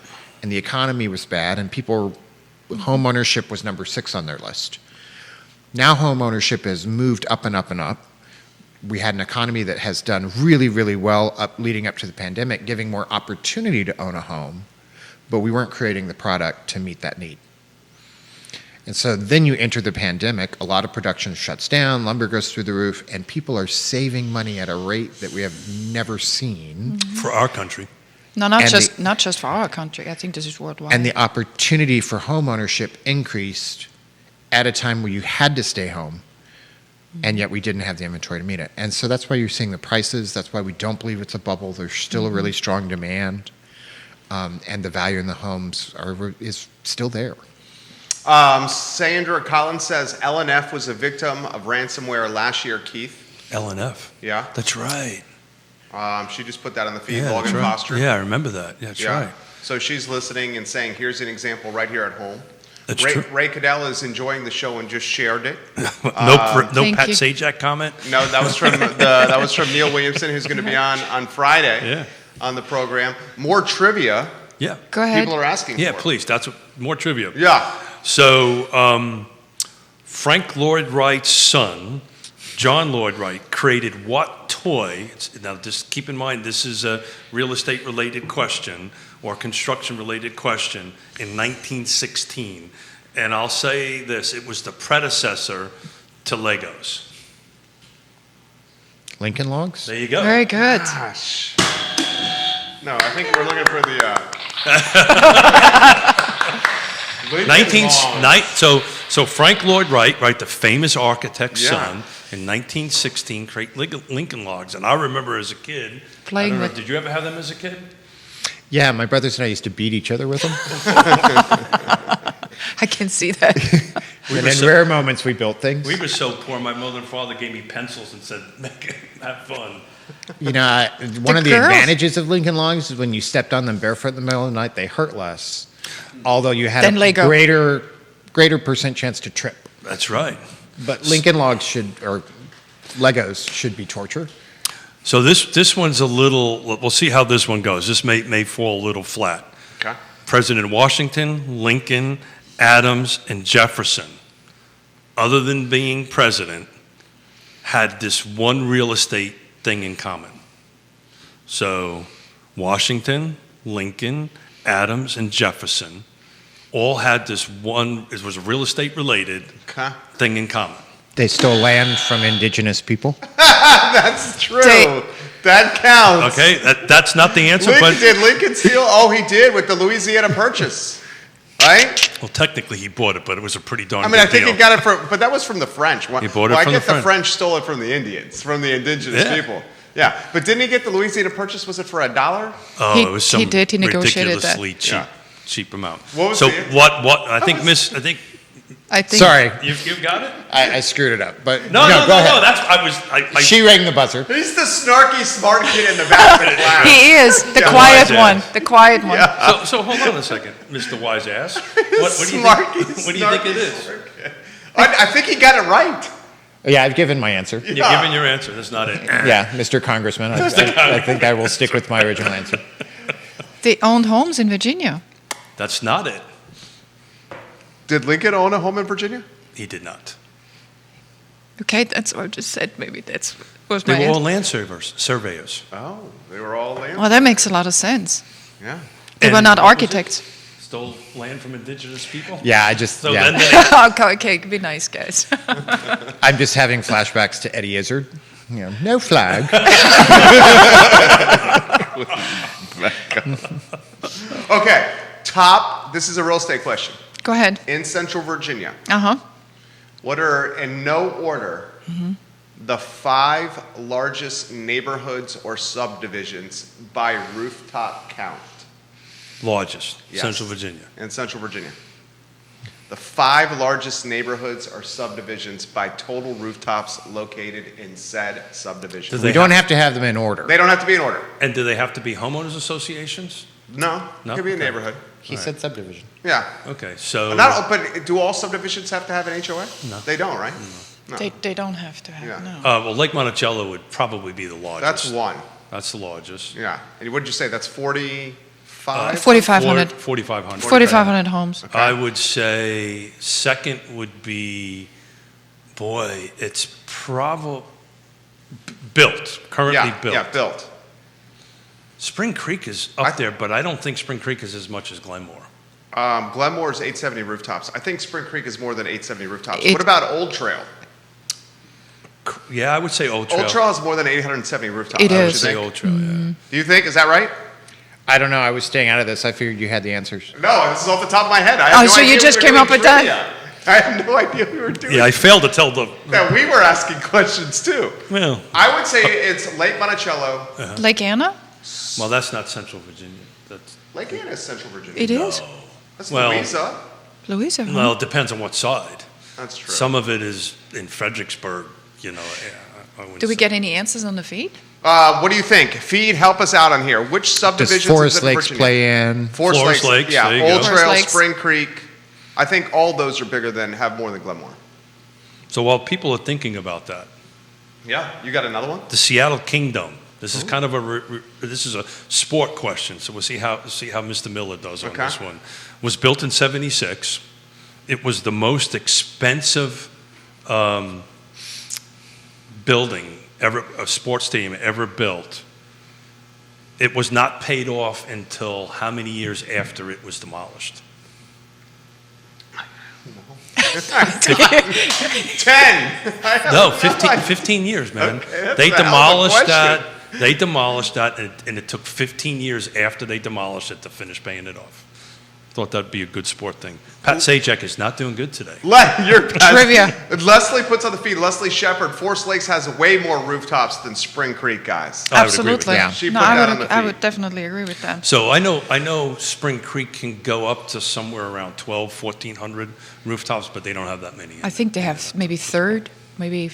and the economy was bad and home ownership was number 6 on their list. Now home ownership has moved up and up and up. We had an economy that has done really, really well leading up to the pandemic, giving more opportunity to own a home, but we weren't creating the product to meet that need. And so then you enter the pandemic, a lot of production shuts down, lumber goes through the roof, and people are saving money at a rate that we have never seen. for our country. No, not And just for our country. I think this is worldwide. And the opportunity for home ownership increased at a time where you had to stay home, and yet we didn't have the inventory to meet it. And so that's why you're seeing the prices. That's why we don't believe it's a bubble. There's still a really strong demand, and the value in the homes is still there. Sandra Collins says LNF was a victim of ransomware last year, Keith. LNF. Yeah. That's right. She just put that on the feed, Yeah, Logan that's right. Foster. Yeah, I remember that. Yeah, that's right. So she's listening and saying, here's an example right here at home. That's Ray, true. Ray Cadell is enjoying the show and just shared it. No Thank Pat you. Sajak comment. No, that was from Neil Williamson, who's going to be on Friday on the program. More trivia. Yeah. Go ahead. People are asking Yeah, for. please. That's more trivia. Yeah. So, Frank Lloyd Wright's son, John Lloyd Wright, created what toy? Now, just keep in mind, this is a real estate related question or construction related question in 1916. And I'll say this, it was the predecessor to Legos. Lincoln Logs? There you go. Very good. Gosh. No, I think we're looking for the. So Frank Lloyd Wright, the famous architect's Yeah. son, in 1916 created Lincoln Logs. And I remember as a kid, Playing I don't know, with- did you ever have them as a kid? Yeah, my brothers and I used to beat each other with them. I can see that. We And were in so- rare moments, we built things. We were so poor, my mother and father gave me pencils and said, have fun. You know, one of the girls- advantages of Lincoln Logs is when you stepped on them barefoot in the middle of the night, they hurt less. Although you had Than a Lego. greater percent chance to trip. That's right. But Lincoln Logs or Legos should be torture. So this one's a little, we'll see how this one goes. This may fall a little flat. Okay. President Washington, Lincoln, Adams, and Jefferson, other than being president, had this one real estate thing in common. So Washington, Lincoln, Adams, and Jefferson all had this one, it was a real estate related Okay. thing in common. They stole land from indigenous people. That's true. They- That counts. Okay, that's not the answer, Did Lincoln steal? Oh, he did with the Louisiana Purchase, right? well, technically he bought it, but it was a pretty darn I mean, I good think deal. he got it but that was from the French. He bought it I from get the the French. French stole it from the Indians, from the indigenous Yeah. people. Yeah, but didn't he get the Louisiana Purchase? Was it for $1? Oh, He- it was some he did, he negotiated that. ridiculously cheap, Yeah. cheap amount. What was so the- what, I think I think. Sorry, you got it? I screwed it up. But No, go ahead. that's, She rang the buzzer. He's the snarky, smart kid in the back of the class. He is the Yeah. quiet Wise one. ass. The quiet one. So hold on a second, Mr. Wise Ass. What do you Snarky, think, what do you think it is? I think he got it right. Yeah, I've given my answer. You're giving your answer, that's not it. Yeah, Mr. Congressman, I think I will stick with my original answer. They owned homes in Virginia. That's not it. Did Lincoln own a home in Virginia? He did not. Okay, that's what I just said. Maybe that's was my They were all answer. land surveyors. Oh, they were all land. Well, that makes a lot of sense. Yeah. They were And not what was it? architects. Stole land from indigenous people? Yeah, I just, So yeah. then they, Okay, be nice, guys. I'm just having flashbacks to Eddie Izzard. You know, no flag. Okay. Top. This is a real estate question. Go ahead. In Central Virginia, Uh huh. what are, in no order, the 5 largest neighborhoods or subdivisions by rooftop count largest, Yes. Central Virginia. in Central Virginia? The 5 largest neighborhoods or subdivisions by total rooftops located in said subdivision. Do We don't have to have them in order. They don't have to be in order. And do they have to be homeowners associations? No, No? it could be a Okay. neighborhood. He said subdivision. Yeah. Okay, so. But do all subdivisions have to have an HOA? No. They don't, right? No. They don't have to have Yeah. no. Well, Lake Monticello would probably be the largest. That's one. That's the largest. Yeah. And what did you say? That's 45? 4,500. 4,500. 4,500 homes. I would say second would be, boy, it's probably built, currently Yeah, built. yeah, built. Spring Creek is up there, but I don't think Spring Creek is as much as Glenmore. Glenmore is 870 rooftops. I think Spring Creek is more than 870 rooftops. It- What about Old Trail? Yeah, I would say Old Trail. Old Trail has more than 870 rooftops. It I would is. say Do Old Trail, yeah. you think? Is that right? I don't know. I was staying out of this. I figured you had the answers. No, this is off the top of my head. I Oh, had no so you idea just we were came doing up with that? trivia. I had no idea we were doing Yeah, I failed to tell the, that. We were asking questions too. well, I would say it's Lake Monticello. Lake Anna? well, that's not Central Virginia. That's, Lake Anna is Central Virginia. It is. That's Well- Louisa. Louisa. huh? well, it depends on what side. That's true. Some of it is in Fredericksburg, you know. I wouldn't Do we say- get any answers on the feed? What do you think? Feed, help us out on here. Which Does subdivisions Forest is in Lakes Virginia? play in? Forest Forest Lakes, yeah. there you Old go. Trail, Forest Lakes. Spring Creek. I think all those are bigger than, have more than Glenmore. So while people are thinking about that, Yeah. You got another one? the Seattle Kingdom. This is kind of this is a sport question, so we'll see how Mr. Miller does on Okay. this one. Was built in '76. It was the most expensive building ever, a sports stadium ever built. It was not paid off until how many years after it was demolished? 10. No, 15 years, man. Okay, that's They a hell of a demolished that. question. They demolished that, and it took 15 years after they demolished it to finish paying it off. Thought that'd be a good sport thing. Pat Sajak is not doing good today. Trivia. Leslie puts on the feed. Leslie Shepard. Forest Lakes has way more rooftops than Spring Creek, guys. I would agree with Absolutely. that. She No, put I that would, on the I feed. would definitely agree with that. So I know Spring Creek can go up to somewhere around 1,400 rooftops, but they don't have that many. I think they have maybe third, maybe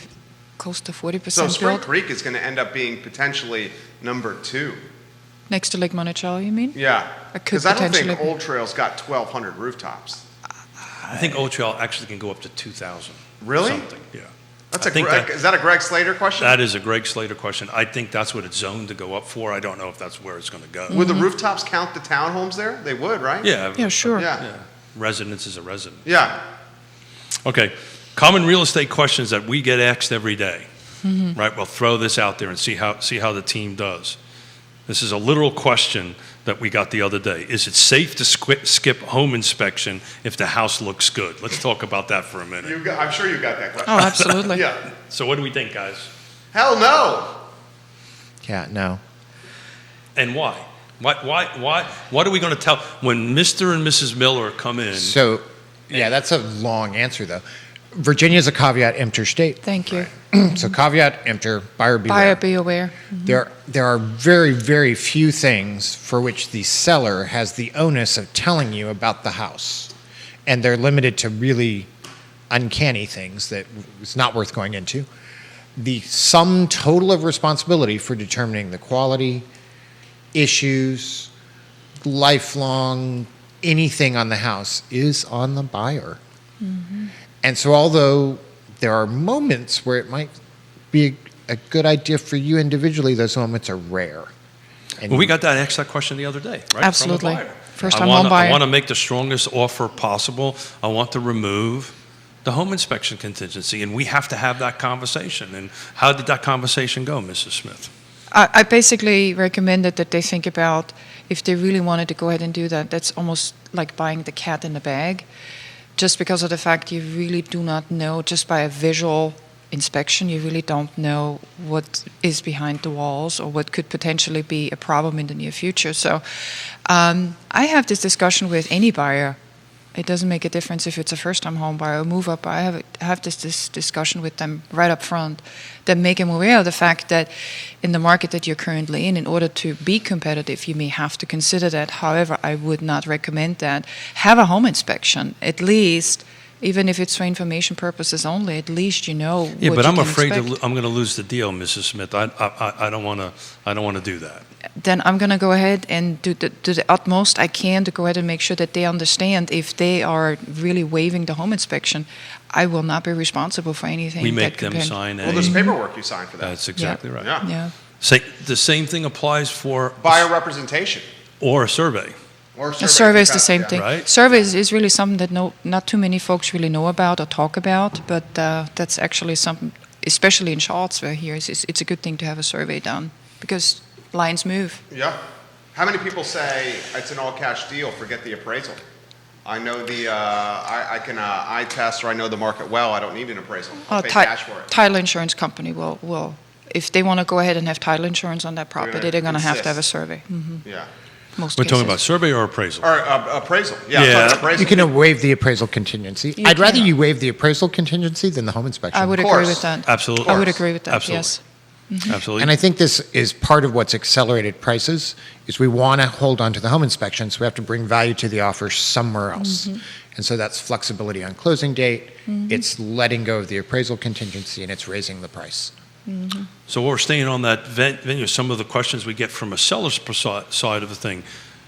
close to 40% So Spring built. Creek is going to end up being potentially number 2. Next to Lake Monticello, you mean? Yeah. It could Because I don't think potentially be. Old Trail's got 1,200 rooftops. I think Old Trail actually can go up to 2,000. Really? Something, yeah. That's I think is that a Greg Slater question? That is a Greg Slater question. I think that's what it's zoned to go up for. I don't know if that's where it's going to go. Would the rooftops count the townhomes there? They would, right? Yeah. Yeah, sure. Yeah. Yeah. Residence is a resident. Yeah. Okay. Common real estate questions that we get asked every day. Right? We'll throw this out there and see how the team does. This is a literal question that we got the other day. Is it safe to skip home inspection if the house looks good? Let's talk about that for a minute. I'm sure you got that question. Oh, absolutely. Yeah. So what do we think, guys? Hell no. Yeah, no. And why? What are we going to tell when Mr. and Mrs. Miller come in? So, yeah, that's a long answer, though. Virginia's a caveat emptor state. Thank you. So caveat emptor, buyer beware. Buyer be aware. There are very, very few things for which the seller has the onus of telling you about the house. And they're limited to really uncanny things that it's not worth going into. The sum total of responsibility for determining the quality, issues, lifelong, anything on the house is on the buyer. And so although there are moments where it might be a good idea for you individually, those moments are rare. And Well, we got asked that question the other day, right? Absolutely. From a buyer. First-time home buyer. I want to make the strongest offer possible. I want to remove the home inspection contingency, and we have to have that conversation. And how did that conversation go, Mrs. Smith? I basically recommended that they think about if they really wanted to go ahead and do that. That's almost like buying the cat in the bag, just because of the fact you really do not know, just by a visual inspection, you really don't know what is behind the walls or what could potentially be a problem in the near future. So I have this discussion with any buyer. It doesn't make a difference if it's a first-time home buyer or move-up. I have this discussion with them right up front that make them aware of the fact that in the market that you're currently in order to be competitive, you may have to consider that. However, I would not recommend that. Have a home inspection, at least, even if it's for information purposes only. At least you know. Yeah, what but you I'm can afraid expect. I'm going to lose the deal, Mrs. Smith. I don't want to do that. Then I'm going to go ahead and do the utmost I can to go ahead and make sure that they understand if they are really waiving the home inspection, I will not be responsible for anything. We that make could them be- sign Well, there's a. paperwork you sign for that. That's exactly right. Yeah. Yeah. The same thing applies for Buyer representation. or a survey. Or A survey is the yeah, same yeah. thing. Right. Survey is really something that not too many folks really know about or talk about, but that's actually something, especially in Charlottesville here, it's a good thing to have a survey done because lines move. Yeah. How many people say it's an all-cash deal, forget the appraisal? I know I can eye test or I know the market well, I don't need an appraisal. I'll pay cash for it. Title insurance company will, if they want to go ahead and have title insurance on that property, gonna they're going to have to have a insist. survey. Yeah. Most We're cases. talking about survey or appraisal. Or appraisal. Yeah, Yeah. I'm talking appraisal. you can waive the appraisal contingency. You I'd rather can. you waive the appraisal contingency than the home inspection. I would Of agree course. with that. Absolutely. I would agree with that, Absolutely. yes. Absolutely. And I think this is part of what's accelerated prices, is we want to hold on to the home inspection, so we have to bring value to the offer somewhere else. And so that's flexibility on closing date, it's letting go of the appraisal contingency, and it's raising the price. So while we're staying on that venue, some of the questions we get from a seller's side of the thing.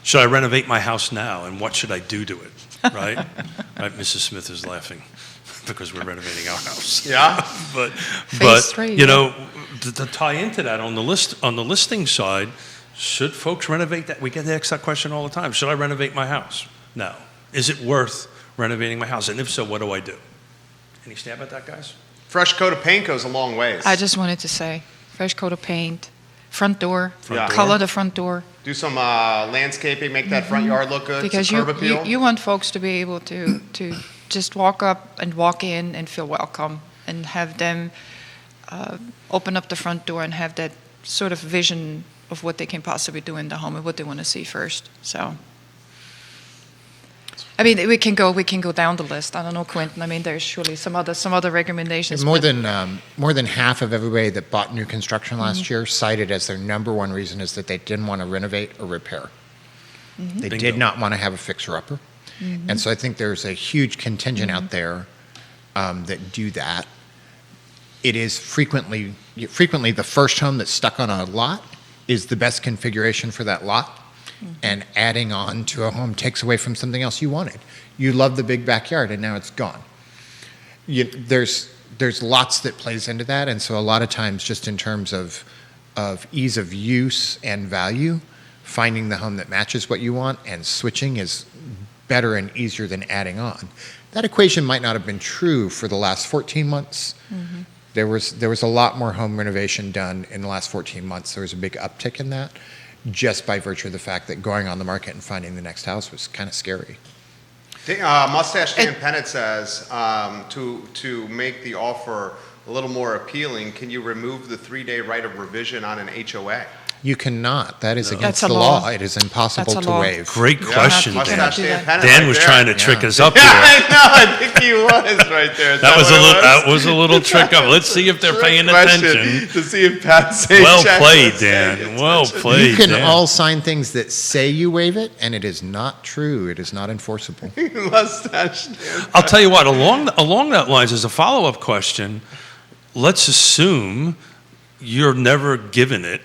Should I renovate my house now, and what should I do to it? Right? Right. Mrs. Smith is laughing because we're renovating our house. Yeah. But three, you know, to tie into that on the listing side, should folks renovate that? We get asked that question all the time. Should I renovate my house? No. Is it worth renovating my house? And if so, what do I do? Any stab at that, guys? Fresh coat of paint goes a long ways. I just wanted to say, fresh coat of paint, front door, Front door. color the front door. Do some landscaping, make that front yard look good. Because some curb appeal. you want folks to be able to just walk up and walk in and feel welcome and have them open up the front door and have that sort of vision of what they can possibly do in the home and what they want to see first. So I mean, we can go down the list. I don't know, Quentin. I mean, there's surely some other recommendations. More but- than half of everybody that bought new construction last year cited as their number one reason is that they didn't want to renovate or repair. They Bingo. did not want to have a fixer-upper. And so I think there's a huge contingent out there that do that. It is frequently the first home that's stuck on a lot is the best configuration for that lot. And adding on to a home takes away from something else you wanted. You love the big backyard, and now it's gone. There's lots that plays into that, and so a lot of times, just in terms of ease of use and value, finding the home that matches what you want and switching is better and easier than adding on. That equation might not have been true for the last 14 months. There was a lot more home renovation done in the last 14 months. There was a big uptick in that, just by virtue of the fact that going on the market and finding the next house was kind of scary. Mustache Dan Pennant says, to make the offer a little more appealing, can you remove the 3-day right of revision on an HOA? You cannot. That is against That's a the law. law. It is impossible That's a to law. waive. Great question, cannot Dan. Mustache do Dan that. Pennant Dan right was there. trying to trick us up Yeah, here. I know. I think he was right there. Is That was what a it little. That was a little trick up. Let's see if they're Trick paying question attention. To see if Pat Sajak Well played, was paying Dan. Well attention. played, You can Dan. all sign things that say you waive it, and it is not true. It is not enforceable. Mustache Dan. I'll tell you what. Along that lines, as a follow-up question, let's assume you're never given it,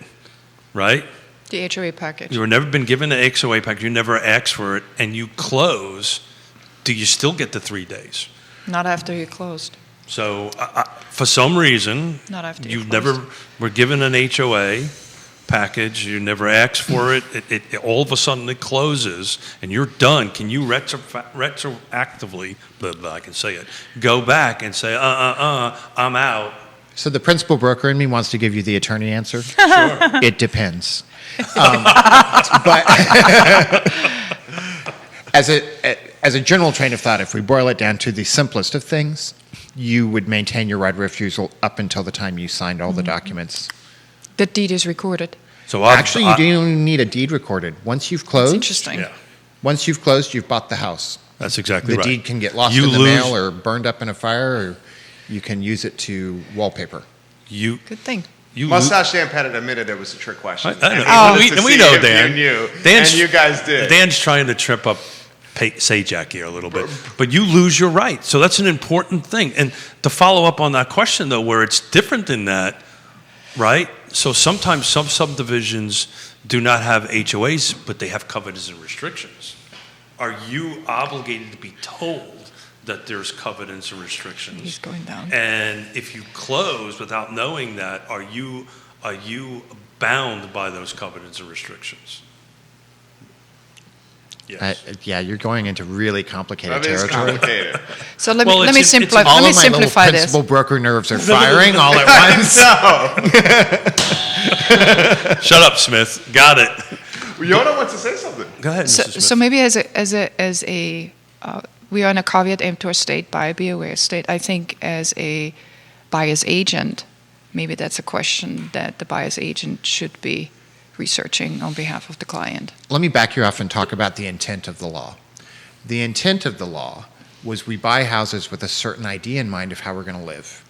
right? The HOA package. You were never been given an HOA package. You never asked for it, and you close. Do you still get the 3 days? Not after you closed. So, for some reason, Not after you you never closed. were given an HOA package. You never asked for it. It all of a sudden it closes, and you're done. Can you retroactively, blah, blah, I can say it, go back and say, I'm out? So the principal broker in me wants to give you the attorney answer. Sure. It depends. But as a general train of thought, if we boil it down to the simplest of things, you would maintain your right of refusal up until the time you signed all the documents. The deed is recorded. So Actually, you don't even need a deed recorded. Once you've It's closed, interesting. Yeah, once you've closed, you've bought the house. that's exactly The right. deed can get lost You in the lose- mail or burned up in a fire, or you can use it to wallpaper. You Good thing. Mustache Dan Pennant admitted it was a trick question. I know. And he wanted to And we see know if Dan. You knew, Dan's- and you guys did. Dan's trying to trip up Sajak here a little bit, but you lose your right. So that's an important thing. And to follow up on that question, though, where it's different than that, right? So sometimes some subdivisions do not have HOAs, but they have covenants and restrictions. Are you obligated to be told that there's covenants and restrictions? He's going down. And if you close without knowing that, are you bound by those covenants and restrictions? Yes. Yeah, you're going into really complicated That is territory. complicated. So let Well, me it's- simplify. All Let me of my little simplify this. principal broker nerves are firing all at once. No. Shut up, Smith. Got it. Yonna wants to say something. Go ahead, So, Mrs. Smith. so maybe we are in a caveat emptor state, buyer beware state. I think as a buyer's agent, maybe that's a question that the buyer's agent should be researching on behalf of the client. Let me back you off and talk about the intent of the law. The intent of the law was we buy houses with a certain idea in mind of how we're going to live.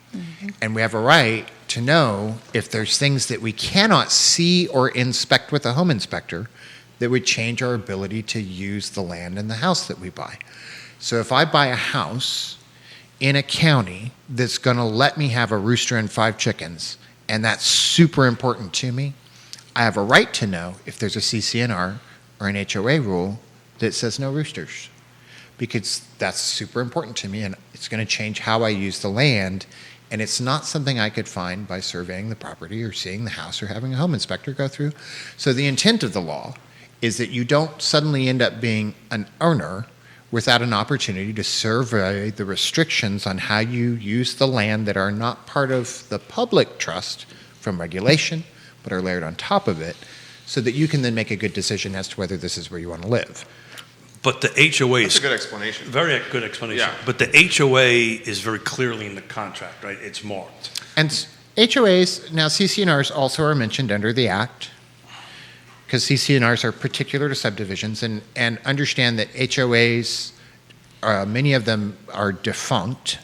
And we have a right to know if there's things that we cannot see or inspect with a home inspector that would change our ability to use the land and the house that we buy. So if I buy a house in a county that's going to let me have a rooster and 5 chickens, and that's super important to me, I have a right to know if there's a CCNR or an HOA rule that says no roosters, because that's super important to me, and it's going to change how I use the land, and it's not something I could find by surveying the property or seeing the house or having a home inspector go through. So the intent of the law is that you don't suddenly end up being an owner without an opportunity to survey the restrictions on how you use the land that are not part of the public trust from regulation, but are layered on top of it, so that you can then make a good decision as to whether this is where you want to live. But the HOA That's is a good explanation. very good explanation. Yeah. But the HOA is very clearly in the contract, right? It's marked. And HOAs, now CCNRs also are mentioned under the Act, because CCNRs are particular to subdivisions, and understand that HOAs many of them are defunct,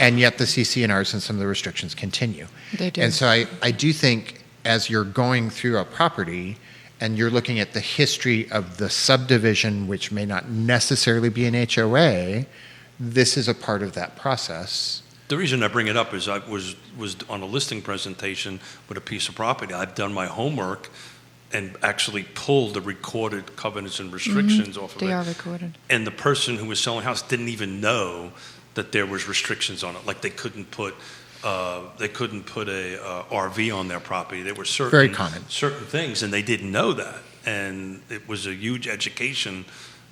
and yet the CC&Rs and some of the restrictions continue. They do. And so I do think as you're going through a property and you're looking at the history of the subdivision, which may not necessarily be an HOA, this is a part of that process. The reason I bring it up is I was on a listing presentation with a piece of property. I've done my homework and actually pulled the recorded covenants and restrictions off of it. They are recorded. And the person who was selling the house didn't even know that there was restrictions on it. Like they couldn't put a RV on their property. There were Very common. certain things, and they didn't know that. And it was a huge education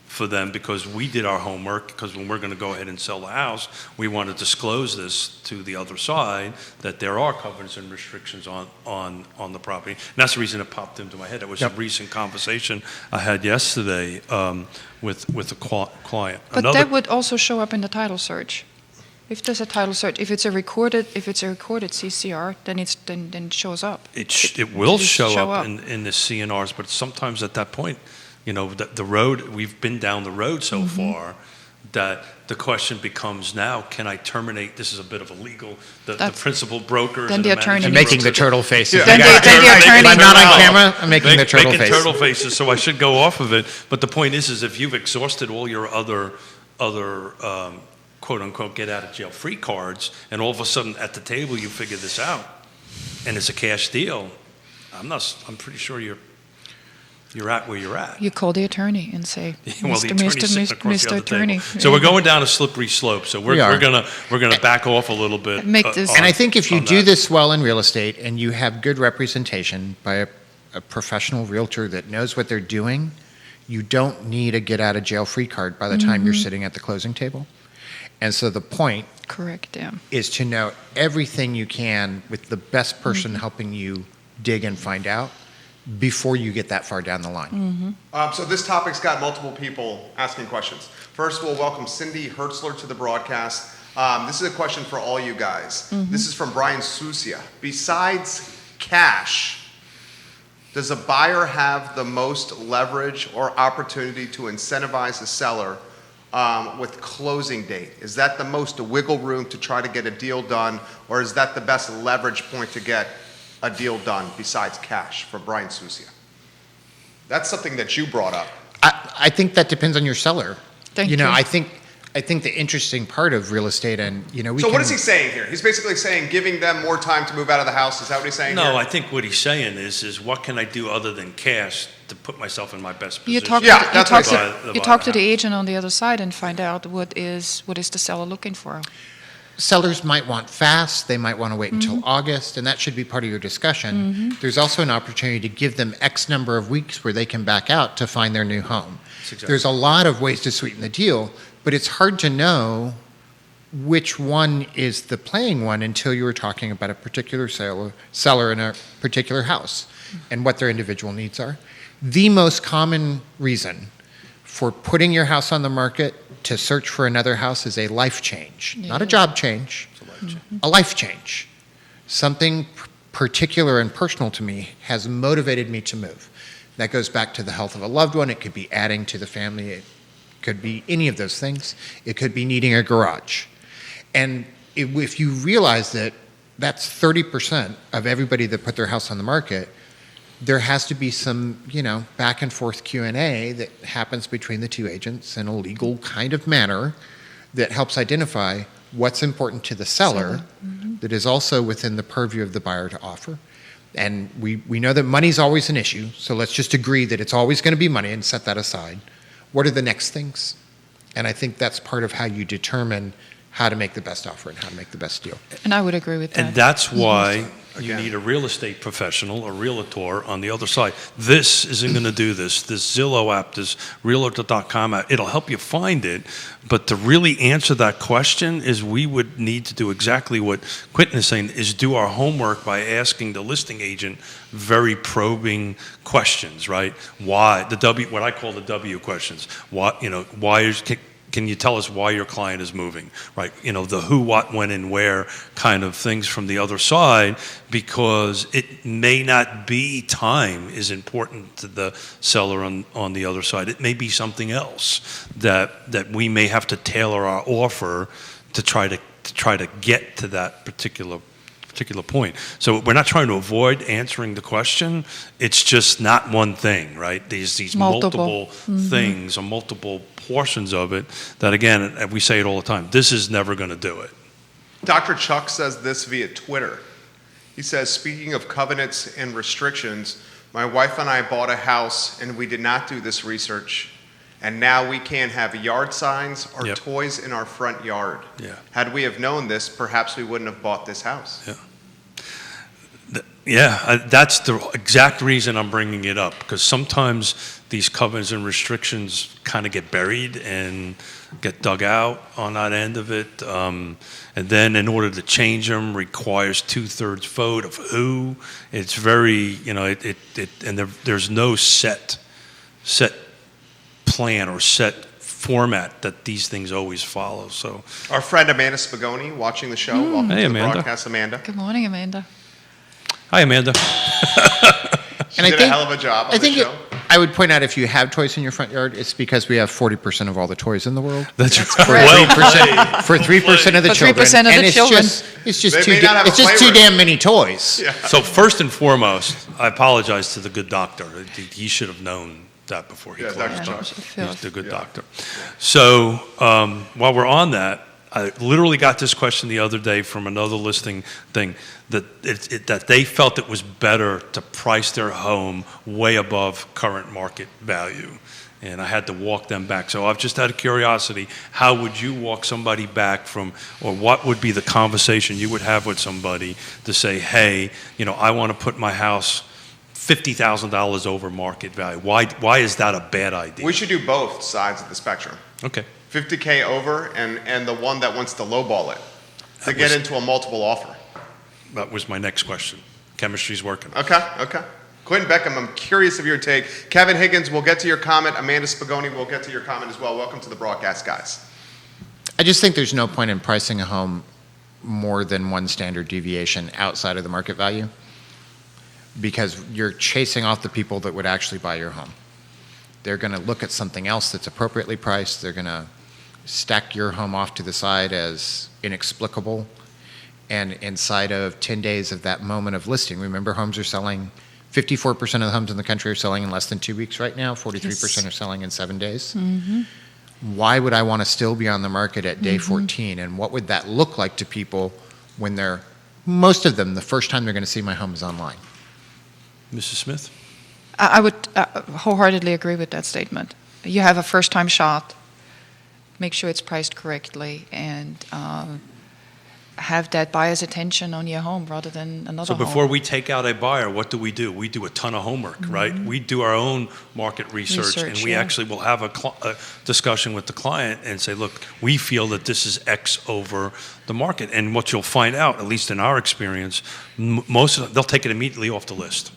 for them because we did our homework, because when we're going to go ahead and sell the house, we want to disclose this to the other side, that there are covenants and restrictions on the property. And that's the reason it popped into my head. It was a recent conversation I had yesterday with a client. But that would also show up in the title search. If there's a title search, if it's a recorded CCR, then it shows up. It will just show up in the CNRs, but sometimes at that point, you know, the road, we've been down the road so far that the question becomes now, can I terminate? This is a bit of a legal, the principal brokers. Then and the attorney I'm managing making the brokers- turtle faces. Then the attorney- I'm not on camera. I'm making the turtle making face. turtle faces, so I should go off of it. But the point is if you've exhausted all your other quote unquote get out of jail free cards, and all of a sudden at the table you figure this out, and it's a cash deal, I'm pretty sure you're at where you're at. You call the attorney and say, Well, the attorney's sitting across the other Attorney. table. So we're going down a slippery slope. So We we're are. gonna back off a little bit. Make this- And I think if you on do that. this well in real estate and you have good representation by a professional realtor that knows what they're doing, you don't need a get out of jail free card by the time you're sitting at the closing table. And so the point Correct, yeah. is to know everything you can with the best person helping you dig and find out before you get that far down the line. So this topic's got multiple people asking questions. First, we'll welcome Cindy Hertzler to the broadcast. This is a question for all you guys. This is from Brian Susia. Besides cash, does a buyer have the most leverage or opportunity to incentivize a seller with closing date? Is that the most wiggle room to try to get a deal done, or is that the best leverage point to get a deal done besides cash? For Brian Susia. That's something that you brought up. I think that depends on your seller. Thank you know, you. I think the interesting part of real estate, and you know, So what is he saying here? He's basically saying giving them more time to move out of the house. Is that what he's saying No, here? I think what he's saying is what can I do other than cash to put myself in my best position? You talk, Yeah, to, you that's talk, what I to, said. you talk to the agent on the other side and find out what is the seller looking for. Sellers might want fast, they might want to wait until August, and that should be part of your discussion. There's also an opportunity to give them X number of weeks where they can back out to find their new home. Exactly. There's a lot of ways to sweeten the deal, but it's hard to know which one is the playing one until you were talking about a particular seller in a particular house and what their individual needs are. The most common reason for putting your house on the market to search for another house is a life change, not a job change, a life change. Something particular and personal to me has motivated me to move. That goes back to the health of a loved one. It could be adding to the family. It could be any of those things. It could be needing a garage. And if you realize that that's 30% of everybody that put their house on the market, there has to be some, you know, back and forth Q&A that happens between the two agents in a legal kind of manner that helps identify what's important to the seller that is also within the purview of the buyer to offer. And we know that money's always an issue, so let's just agree that it's always going to be money and set that aside. What are the next things? And I think that's part of how you determine how to make the best offer and how to make the best deal. And I would agree with that. And that's why you Again. need a real estate professional, a realtor on the other side. This isn't going to do this. This Zillow app, this Realtor.com app, it'll help you find it. But to really answer that question is we would need to do exactly what Quinton is saying, is do our homework by asking the listing agent very probing questions, right? Why, what I call the W questions. Why can you tell us why your client is moving, right? You know, the who, what, when, and where kind of things from the other side, because it may not be time is important to the seller on the other side. It may be something else that we may have to tailor our offer to try to get to that particular point. So we're not trying to avoid answering the question. It's just not one thing, right? These multiple things or multiple portions of it that, again, we say it all the time, this is never going to do it. Dr. Chuck says this via Twitter. He says, speaking of covenants and restrictions, my wife and I bought a house and we did not do this research. And now we can't have yard signs or Yep. toys in our front yard. Yeah. Had we have known this, perhaps we wouldn't have bought this house. Yeah. That's the exact reason I'm bringing it up, because sometimes these covenants and restrictions kind of get buried and get dug out on that end of it. And then in order to change them requires 2/3 vote of who. It's very, and there's no set plan or set format that these things always follow. So Our friend Amanda Spagoni watching the show. Welcome Hey, to the Amanda. broadcast, Amanda. Good morning, Amanda. hi, Amanda. She did a hell of a job on I the think show. I would point out, if you have toys in your front yard, it's because we have 40% of all the toys in the world. That's For well 3%, for 3% of the For children. 3% of the and children. It's just They too may not have a it's just too flavor. damn many toys. So first and foremost, I apologize to the good doctor. He should have known that before he Yeah, closed. Dr. Chuck. He's the good doctor. So while we're on that, I literally got this question the other day from another listing thing, that they felt it was better to price their home way above current market value. And I had to walk them back. So I've just out of curiosity, how would you walk somebody back from, or what would be the conversation you would have with somebody to say, hey, I want to put my house $50,000 over market value. Why is that a bad idea? We should do both sides of the spectrum. Okay. 50K over and the one that wants to lowball it to That get was- into a multiple offer. That was my next question. Chemistry's working. Okay. Quinton Beckham, I'm curious of your take. Kevin Higgins, we'll get to your comment. Amanda Spagoni, we'll get to your comment as well. Welcome to the broadcast, guys. I just think there's no point in pricing a home more than one standard deviation outside of the market value, because you're chasing off the people that would actually buy your home. They're going to look at something else that's appropriately priced. They're going to stack your home off to the side as inexplicable. And inside of 10 days of that moment of listing, remember, homes are selling, 54% of the homes in the country are selling in less than 2 weeks right now. 43% are selling in 7 days. Why would I want to still be on the market at day 14? And what would that look like to people when most of them, the first time they're going to see my home is online? Mrs. Smith? I would wholeheartedly agree with that statement. You have a first-time shot. Make sure it's priced correctly, and have that buyer's attention on your home rather than another So home. before we take out a buyer, what do? We do a ton of homework, right? We do our own market research, and we yeah. actually will have a discussion with the client and say, look, we feel that this is X over the market. And what you'll find out, at least in our experience, most of them, they'll take it immediately off the list.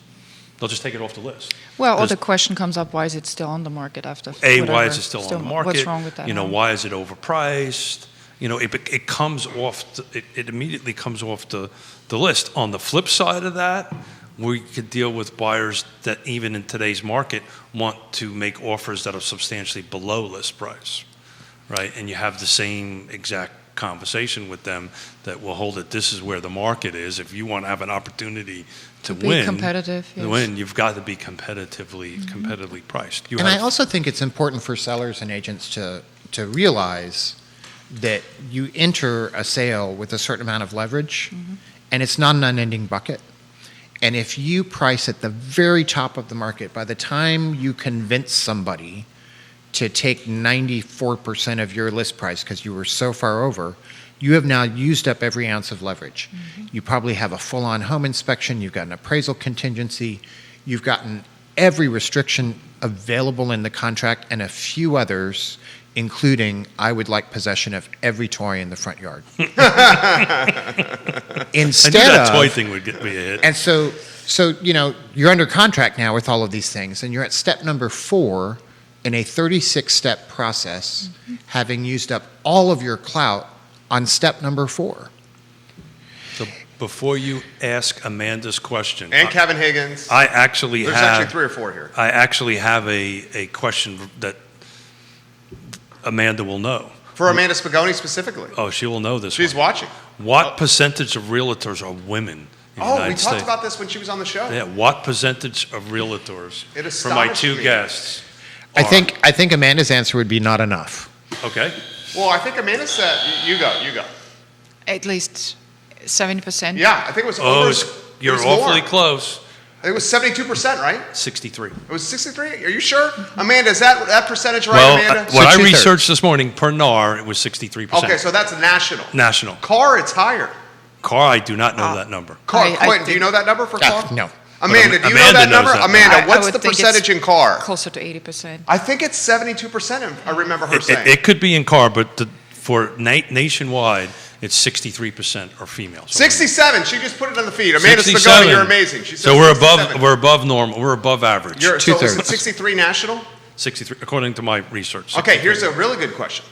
They'll just take it off the list. Well, or Does- the question comes up, why is it still on the market after A, whatever? why is it still on the market? What's wrong with that? home? Why is it overpriced? It comes off, it immediately comes off the list. On the flip side of that, we could deal with buyers that even in today's market want to make offers that are substantially below list price, right? And you have the same exact conversation with them that will hold it. This is where the market is. If you want to have an opportunity to Be win, competitive, yes. you've got to be competitively priced. And I also think it's important for sellers and agents to realize that you enter a sale with a certain amount of leverage, and it's not an unending bucket. And if you price at the very top of the market, by the time you convince somebody to take 94% of your list price because you were so far over, you have now used up every ounce of leverage. You probably have a full-on home inspection, you've got an appraisal contingency, you've gotten every restriction available in the contract and a few others, including I would like possession of every toy in the front yard. Instead I knew that of, toy thing would get me a hit. and so you're under contract now with all of these things, and you're at step number 4 in a 36-step process, having used up all of your clout on step number 4. So before you ask Amanda's question, And Kevin Higgins. I actually There's have actually 3 or 4 here. I actually have a question that Amanda will know. For Amanda Spagoni specifically. Oh, she will know this She's one. watching. What percentage of realtors are women in the Oh, United we States? talked about this when she was on the show. Yeah, what percentage of realtors It for my astonished 2 me. guests I are- think Amanda's answer would be not enough. Okay. Well, I think Amanda said, you go. At least 70%. Yeah, I think it was Oh, over. you're it was more. awfully close. I think it was 72%, right? 63. It was 63? Are you sure? Amanda, is that percentage right, Well, Amanda? what I 2/3. researched this morning, per NAR, it was 63%. Okay, so that's national. National. CAAR, it's higher. CAAR, I do not know that number. CAAR, I Quentin, do you think- know that number for CAAR? No. Amanda, do you know Amanda that knows number? that. Amanda, I what's would the think it's percentage in CAAR? Closer to 80%. I think it's 72%, I remember her saying. It could be in CAR, but for nationwide, it's 63% are females. 67, she just put it on the feed. Amanda 67. Spagoni, you're amazing. She said So we're 67. above normal. We're above average. So is it 2/3. 63 national? 63, according to my research. Okay, 63. here's a really good question.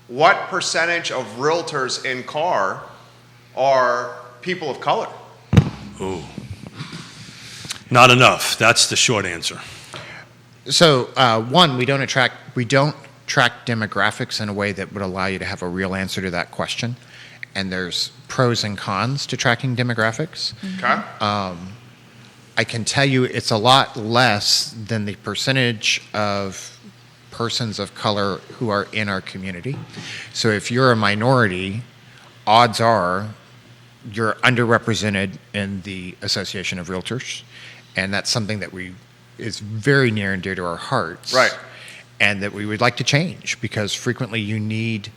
What percentage of realtors in CAAR are people of color? Ooh. Not enough. That's the short answer. So, one, we don't track demographics in a way that would allow you to have a real answer to that question. And there's pros and cons to tracking demographics. Okay? I can tell you it's a lot less than the percentage of persons of color who are in our community. So if you're a minority, odds are you're underrepresented in the Association of Realtors. And that's something that is very near and dear to our hearts. Right. And that we would like to change, because frequently you need,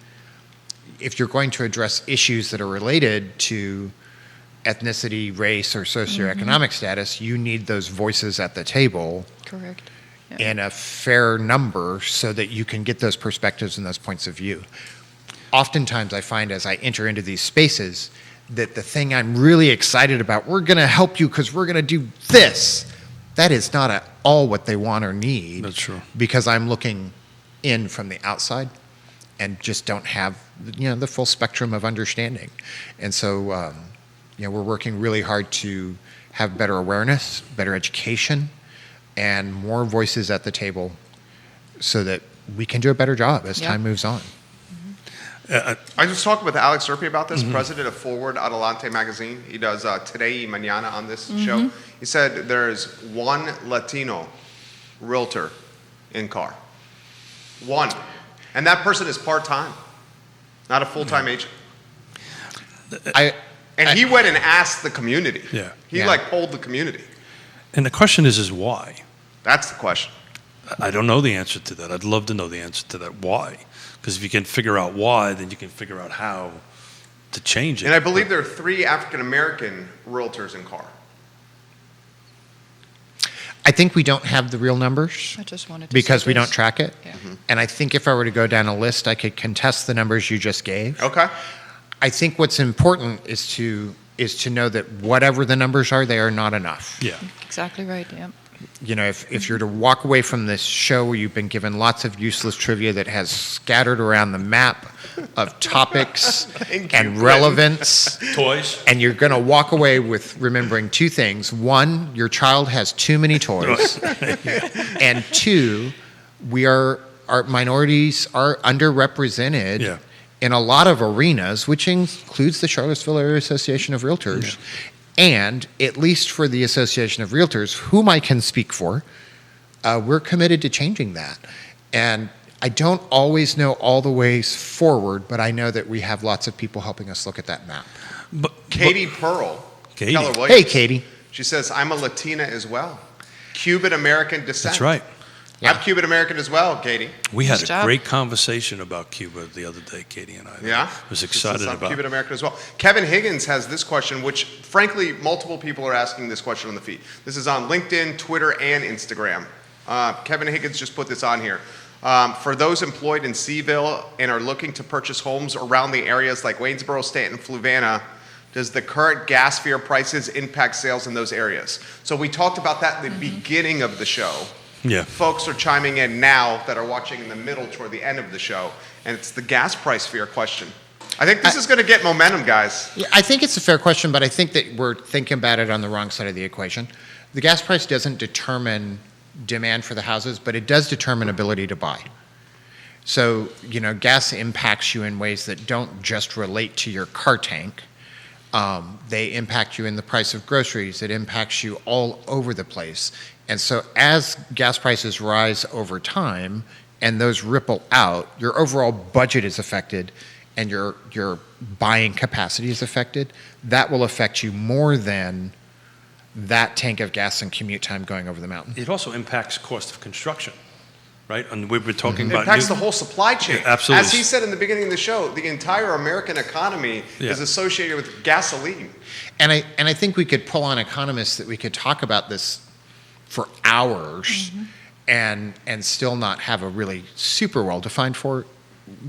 if you're going to address issues that are related to ethnicity, race, or socioeconomic status, you need those voices at the table Correct. Yeah. in a fair number so that you can get those perspectives and those points of view. Oftentimes I find as I enter into these spaces that the thing I'm really excited about, we're going to help you because we're going to do this, that is not at all what they want or need. That's true. Because I'm looking in from the outside and just don't have the full spectrum of understanding. And so we're working really hard to have better awareness, better education, and more voices at the table so that we can do a better job as Yeah. time moves on. I just talked with Alex Zerpi about this, president of Forward Adelante magazine. He does Today y Mañana on this show. He said there's one Latino realtor in CAAR. One. And that person is part-time, not a full-time agent. And he went and asked the community. Yeah. He Yeah. polled the community. And the question is why? That's the question. I don't know the answer to that. I'd love to know the answer to that. Why? Because if you can figure out why, then you can figure out how to change it. And I believe there are 3 African-American realtors in CAAR. I think we don't have the real numbers I just wanted to because say we this. don't track it. Yeah. And I think if I were to go down a list, I could contest the numbers you just gave. Okay? I think what's important is to know that whatever the numbers are, they are not enough. Yeah. Exactly right, yeah. If you're to walk away from this show where you've been given lots of useless trivia that has scattered around the map of topics and relevance, Toys? and you're going to walk away with remembering 2 things. 1, your child has too many toys. And 2, our minorities are underrepresented Yeah. in a lot of arenas, which includes the Charlottesville Area Association of Realtors. Yeah. And at least for the Association of Realtors, whom I can speak for, we're committed to changing that. And I don't always know all the ways forward, but I know that we have lots of people helping us look at that map. Katie Pearl. Katie. Keller Williams. Hey, Katie. She says, I'm a Latina as well. Cuban-American descent. That's right. I'm Cuban-American as well, Katie. We had Nice a job. great conversation about Cuba the other day, Katie and I. Yeah? I was She excited says, I'm about it. Cuban-American as well. Kevin Higgins has this question, which frankly, multiple people are asking this question on the feed. This is on LinkedIn, Twitter, and Instagram. Kevin Higgins just put this on here. For those employed in CVille and are looking to purchase homes around the areas like Waynesboro, Stanton, Fluvanna, does the current gas fare prices impact sales in those areas? So we talked about that at the beginning of the show. Yeah. Folks are chiming in now that are watching in the middle toward the end of the show, and it's the gas price fear question. I think this is going to get momentum, guys. Yeah, I think it's a fair question, but I think that we're thinking about it on the wrong side of the equation. The gas price doesn't determine demand for the houses, but it does determine ability to buy. So, gas impacts you in ways that don't just relate to your car tank. They impact you in the price of groceries. It impacts you all over the place. And so as gas prices rise over time and those ripple out, your overall budget is affected and your buying capacity is affected. That will affect you more than that tank of gas and commute time going over the mountain. It also impacts cost of construction, right? And we've been talking It about impacts the whole supply chain. Yeah, absolutely. As he said in the beginning of the show, the entire American economy is associated with gasoline. And I think we could pull on economists that we could talk about this for hours and still not have a really super well-defined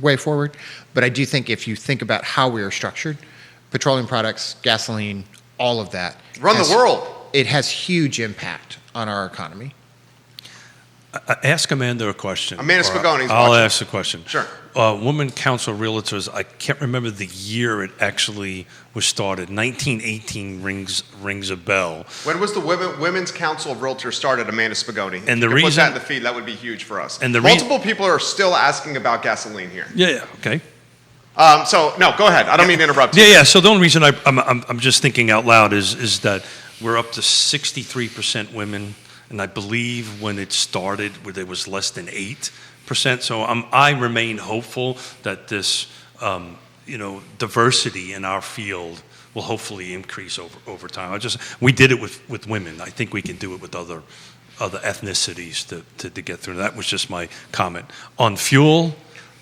way forward. But I do think if you think about how we are structured, petroleum products, gasoline, all of that. Run the world. It has huge impact on our economy. Ask Amanda a question. Amanda Spagoni's I'll watching. ask a question. Sure. Women Council of Realtors, I can't remember the year it actually was started. 1918 rings a bell. When was the Women's Council of Realtors started, Amanda Spagoni? And If the you could put reason- that in the feed, that would be huge for us. And the Multiple people are still asking about gasoline here. Yeah, okay. So, no, go ahead. I don't mean to interrupt you. Yeah. So the only reason I'm just thinking out loud is that we're up to 63% women, and I believe when it started, where there was less than 8%. So I remain hopeful that this, diversity in our field will hopefully increase over time. We did it with women. I think we can do it with other ethnicities to get through. That was just my comment on fuel.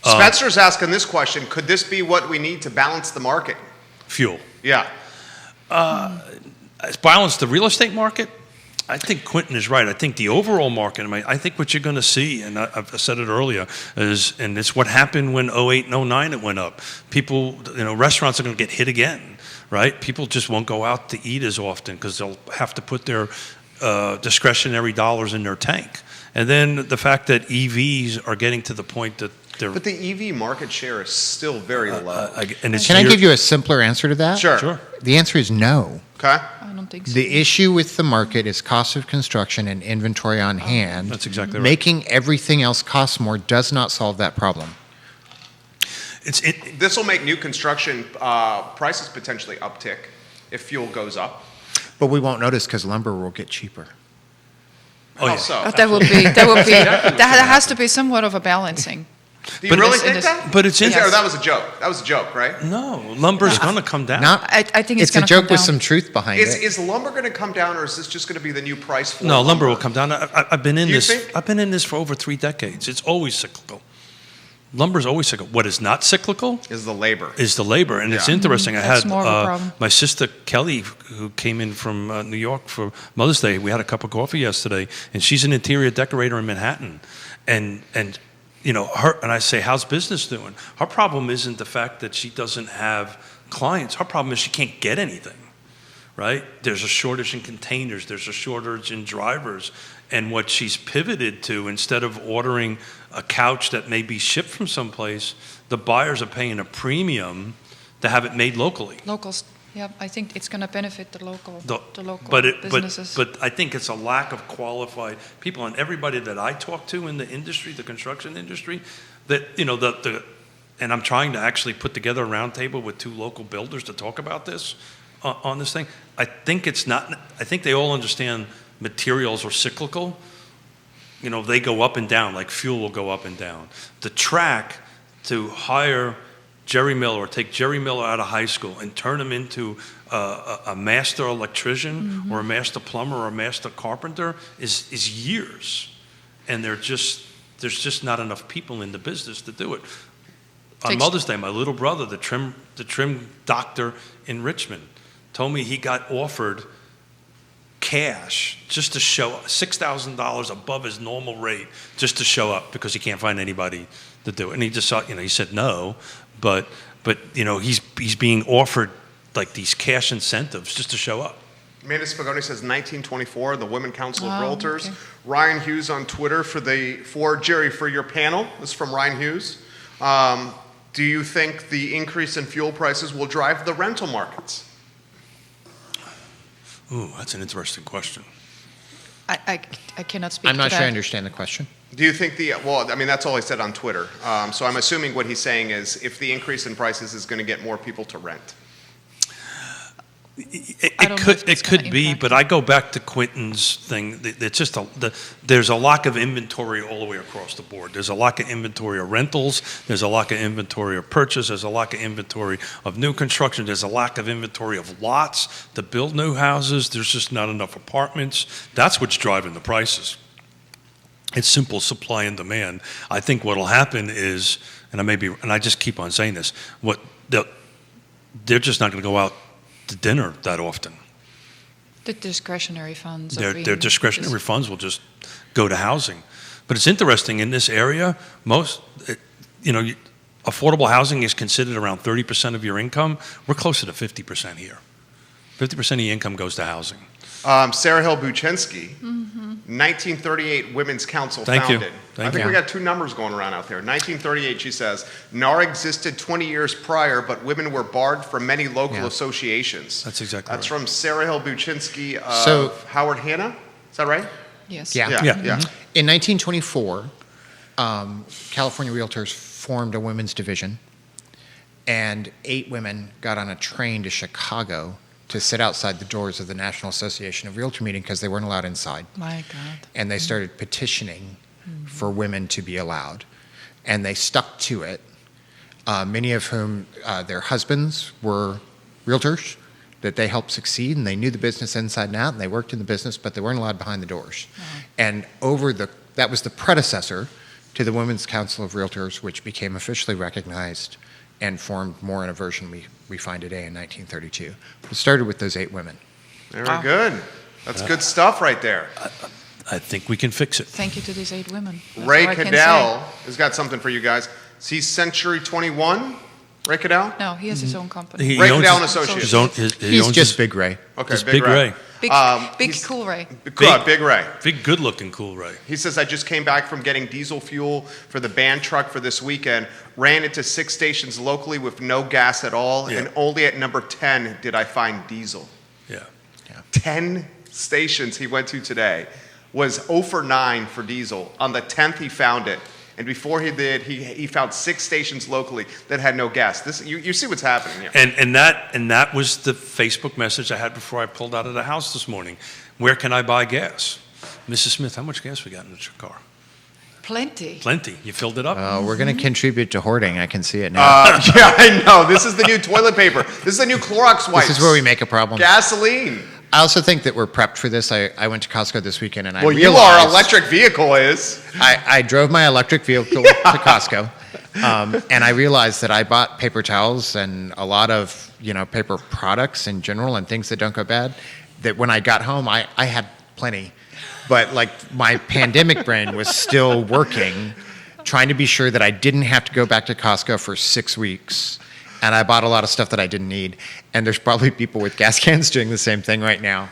Spencer's asking this question: could this be what we need to balance the market? Fuel. Yeah. Balance the real estate market. I think Quinton is right. I think the overall market, I think what you're going to see, and I've said it earlier, and it's what happened when 08 and 09 it went up. People, restaurants are going to get hit again, right? People just won't go out to eat as often because they'll have to put their discretionary dollars in their tank. And then the fact that EVs are getting to the point that they're... But the EV market share is still very low. and it's Can I give you a simpler answer to that? Sure. The answer is no. Okay. I don't think so. The issue with the market is cost of construction and inventory on hand. That's exactly right. Making everything else cost more does not solve that problem. This will make new construction prices potentially uptick if fuel goes up. But we won't notice because lumber will get cheaper. Oh, yeah. How so? But that has to be somewhat of a balancing. Do you really in think this- that? But it's Or interesting. that was a joke. That was a joke, right? No, lumber's going to come down. I think it's It's a gonna joke come with down. some truth behind it. Is lumber going to come down, or is this just going to be the new price for No, lumber will come down. I've been in Do you this. think? I've been in this for over 3 decades. It's always cyclical. Lumber's always cyclical. What is not cyclical Is the labor. is the labor, and it's Yeah. interesting. I That's had more of a problem. my sister Kelly, who came in from New York for Mother's Day. We had a cup of coffee yesterday, and she's an interior decorator in Manhattan, and her. And I say, "How's business doing?" Her problem isn't the fact that she doesn't have clients. Her problem is she can't get anything. Right? There's a shortage in containers. There's a shortage in drivers. And what she's pivoted to, instead of ordering a couch that may be shipped from someplace, the buyers are paying a premium to have it made locally. Locals, yeah, I think it's going to benefit the local businesses. But I think it's a lack of qualified people, and everybody that I talk to in the industry, the construction industry, that and I'm trying to actually put together a roundtable with 2 local builders to talk about this on this thing. I think they all understand materials are cyclical. They go up and down, like fuel will go up and down. The track to hire Jerry Miller or take Jerry Miller out of high school and turn him into a master electrician or a master plumber or a master carpenter is years. And there's just not enough people in the business to do it. On Mother's Day, my little brother, the trim doctor in Richmond, told me he got offered cash just to show up, $6,000 above his normal rate just to show up because he can't find anybody to do it. And he just saw, he said no, but he's being offered like these cash incentives just to show up. Amanda Spagoni says 1924, the Women Council of Oh, Realtors. okay. Ryan Hughes on Twitter for Jerry, for your panel. This is from Ryan Hughes. Do you think the increase in fuel prices will drive the rental markets? Ooh, that's an interesting question. I cannot speak I'm to not that. sure I understand the question. Do you think that's all he said on Twitter. So I'm assuming what he's saying is if the increase in prices is going to get more people to rent. I don't know if It it's could gonna be, impact but I go back to Quinton's thing. It's just there's a lack of inventory all the way across the board. There's a lack of inventory of rentals. There's a lack of inventory of purchase. There's a lack of inventory of new construction. There's a lack of inventory of lots to build new houses. There's just not enough apartments. That's what's driving the prices. It's simple supply and demand. I think what'll happen is, and I just keep on saying this, they're just not going to go out to dinner that often. The discretionary funds. are Their being discretionary just- funds will just go to housing. But it's interesting, in this area, affordable housing is considered around 30% of your income. We're closer to 50% here. 50% of your income goes to housing. Sarah Hill Buchensky, 1938 Women's Council Thank you. founded. Thank I think you. we got two numbers going around out there. 1938, she says, NAR existed 20 years prior, but women were barred from many local Yeah. associations. That's exactly That's right. from Sarah Hill Buchensky of So- Howard Hanna. Is that right? Yes. Yeah. Yeah. Yeah. In 1924, California Realtors formed a women's division, and 8 women got on a train to Chicago to sit outside the doors of the National Association of Realtor meeting because they weren't allowed inside. My God. And they started petitioning for women to be allowed. And they stuck to it, many of whom their husbands were realtors, that they helped succeed, and they knew the business inside and out, and they worked in the business, but they weren't allowed behind the doors. And that was the predecessor to the Women's Council of Realtors, which became officially recognized and formed more in a version we find today in 1932. It started with those 8 women. Very Wow. good. That's good stuff right there. I think we can fix it. Thank you to these 8 women. That's Ray all I can Cadell say. has got something for you guys. He's Century 21. Ray Cadell? No, he has his own company. He Ray owns Cadell and his- Associates. his own- his- he He's owns just his- Big Ray. Okay, It's Big Ray. Big, big he's- cool Ray. Big Ray. Big, good-looking, cool Ray. He says, I just came back from getting diesel fuel for the band truck for this weekend. Ran into 6 stations locally with no gas at all, Yeah. and only at number 10 did I find diesel. Yeah. 10 stations he went to today was 0 for 9 for diesel. On the 10th, he found it. And before he did, he found 6 stations locally that had no gas. You see what's happening here. And that was the Facebook message I had before I pulled out of the house this morning. Where can I buy gas? Mrs. Smith, how much gas we got in your car? Plenty. Plenty. You filled it up? We're going to contribute to hoarding. I can see it now. Yeah, I know. This is the new toilet paper. This is the new Clorox wipes. This is where we make a problem. Gasoline. I also think that we're prepped for this. I went to Costco this weekend and I Well, realized... you are. Electric vehicle is. I drove my electric vehicle to Costco, and I realized that I bought paper towels and a lot of paper products in general and things that don't go bad. That when I got home, I had plenty, but like my pandemic brain was still working, trying to be sure that I didn't have to go back to Costco for 6 weeks. And I bought a lot of stuff that I didn't need. And there's probably people with gas cans doing the same thing right now.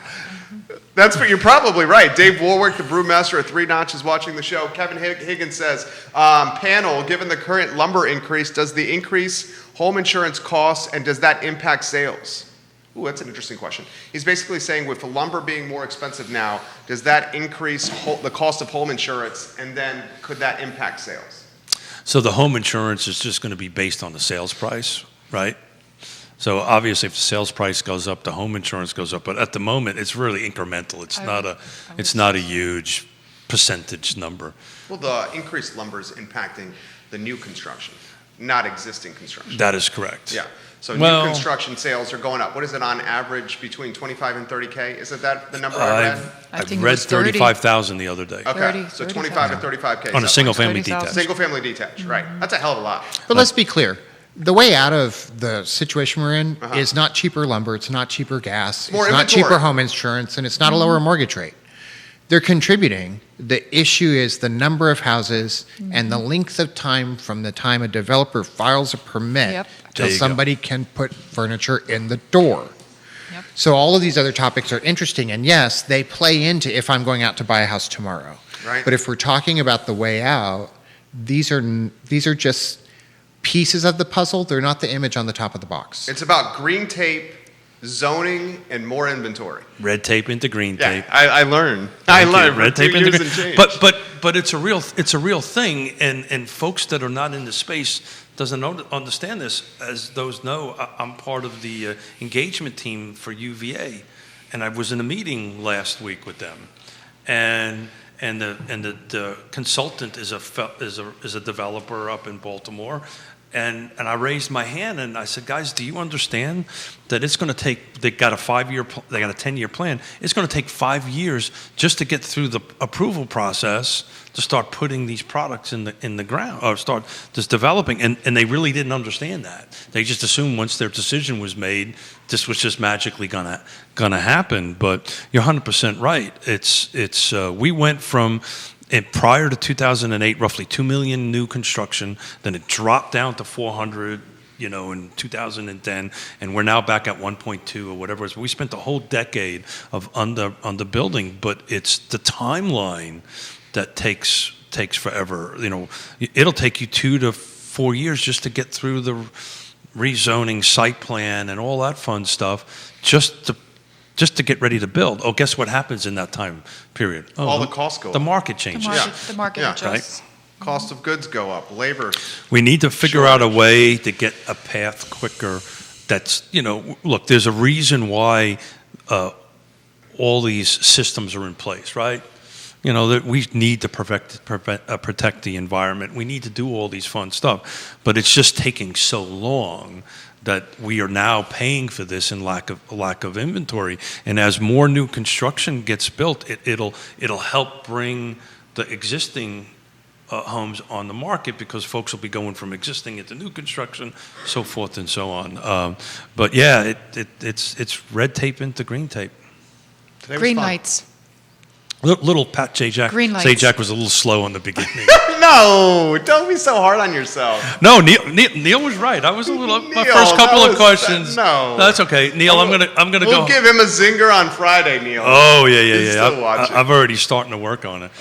That's what you're probably right. Dave Warwick, the brewmaster at 3 Notch, is watching the show. Kevin Higgins says, panel, given the current lumber increase, does the increase home insurance costs and does that impact sales? Ooh, that's an interesting question. He's basically saying with the lumber being more expensive now, does that increase the cost of home insurance and then could that impact sales? So the home insurance is just going to be based on the sales price, right? So obviously, if the sales price goes up, the home insurance goes up. But at the moment, it's really incremental. It's not a huge percentage number. Well, the increased lumber is impacting the new construction, not existing construction. That is correct. Yeah. So Well- new construction sales are going up. What is it on average between 25 and 30K? Isn't that the number I read? I think I've it read was 30. 35,000 the other day. Okay, 30, so 35. 25 and 35K. On a single-family 30,000. detached. Single-family detached, right. That's a hell of a lot. But let's be clear. The way out of the situation we're in is not cheaper lumber, it's not cheaper gas, More it's not inventory. cheaper home insurance, and it's not a lower mortgage rate. They're contributing. The issue is the number of houses and the length of time from the time a developer files a permit Yep. till There you go. somebody can put furniture in the door. Yep. So all of these other topics are interesting, and yes, they play into if I'm going out to buy a house tomorrow. Right. But if we're talking about the way out, these are just pieces of the puzzle. They're not the image on the top of the box. It's about green tape, zoning, and more inventory. Red tape into green tape. I learned. Thank you. For Red 2 tape into years green. and change. But it's a real thing, and folks that are not in the space doesn't understand this. As those know, I'm part of the engagement team for UVA, and I was in a meeting last week with them, and the consultant is a developer up in Baltimore. And I raised my hand and I said, guys, do you understand that it's going to take? They got a 10-year plan. It's going to take 5 years just to get through the approval process to start putting these products in the ground or start just developing. And they really didn't understand that. They just assumed once their decision was made, this was just magically gonna happen. But you're 100% right. It's we went from. And prior to 2008, roughly 2 million new construction. Then it dropped down to 400, in 2010, and we're now back at 1.2 or whatever it is. We spent the whole decade of under building, but it's the timeline that takes forever. It'll take you 2 to 4 years just to get through the rezoning, site plan, and all that fun stuff, just to get ready to build. Oh, guess what happens in that time period? Oh, all the costs go The up. market changes. The market adjusts. Cost of goods go up, labor. We need to figure out a way to get a path quicker. That's, look, there's a reason why all these systems are in place, right? That we need to protect the environment. We need to do all these fun stuff, but it's just taking so long that we are now paying for this in lack of inventory. And as more new construction gets built, it'll help bring the existing homes on the market, because folks will be going from existing into new construction, so forth and so on. But yeah, it's red tape into green tape. Today was Green fun. lights. Little Pat Zajac. Green lights. Zajac was a little slow in the beginning. No, don't be so hard on yourself. No, Neil was right. I was a little. My Neil, first couple that of was- questions. no. That's okay. Neil, I'm gonna go. We'll give him a zinger on Friday, Neil. Oh yeah. He's still watching. I've already starting to work on it.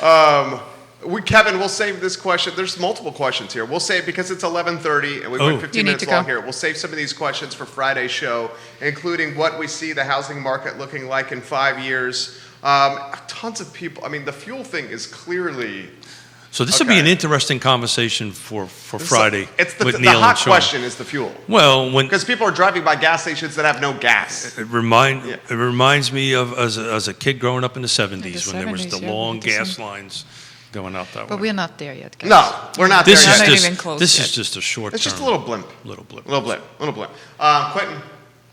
Kevin, we'll save this question. There's multiple questions here. We'll save, because it's 11:30 and we went 15 You need minutes to long go. here. We'll save some of these questions for Friday's show, including what we see the housing market looking like in 5 years. Tons of people. I mean, the fuel thing is clearly. So this will be Okay. an interesting conversation for Friday It's with the Neil hot and Sean. question is the fuel. Well, Because people are driving by gas stations that have no gas. it reminds me of as a kid growing up in the 70s when there was 70s, the yeah, long we did the gas same. lines going out that But way. we're not there yet, guys. No, we're not This there is yet. not just even close this yet. is just a short. It's just a term. little blimp. Little blip. Little blip. Quentin,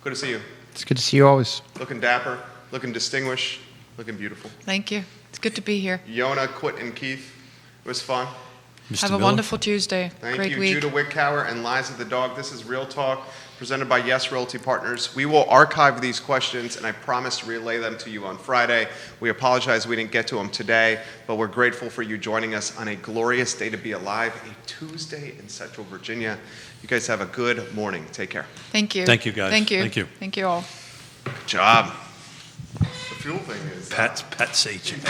good to see you. It's good to see you always. Looking dapper, looking distinguished, looking beautiful. Thank you. It's good to be here. Yonna, Quinton, Keith, it was fun. Mr. Have a Miller? wonderful Tuesday. Thank Great you, week. Judah Wickhauer and Liza the dog. This is Real Talk, presented by Yes Realty Partners. We will archive these questions, and I promise to relay them to you on Friday. We apologize we didn't get to them today, but we're grateful for you joining us on a glorious day to be alive, a Tuesday in Central Virginia. You guys have a good morning. Take care. Thank you. Thank you, guys. Thank you. Thank you. Thank you all. Good job. The fuel thing is... Pat Sajak.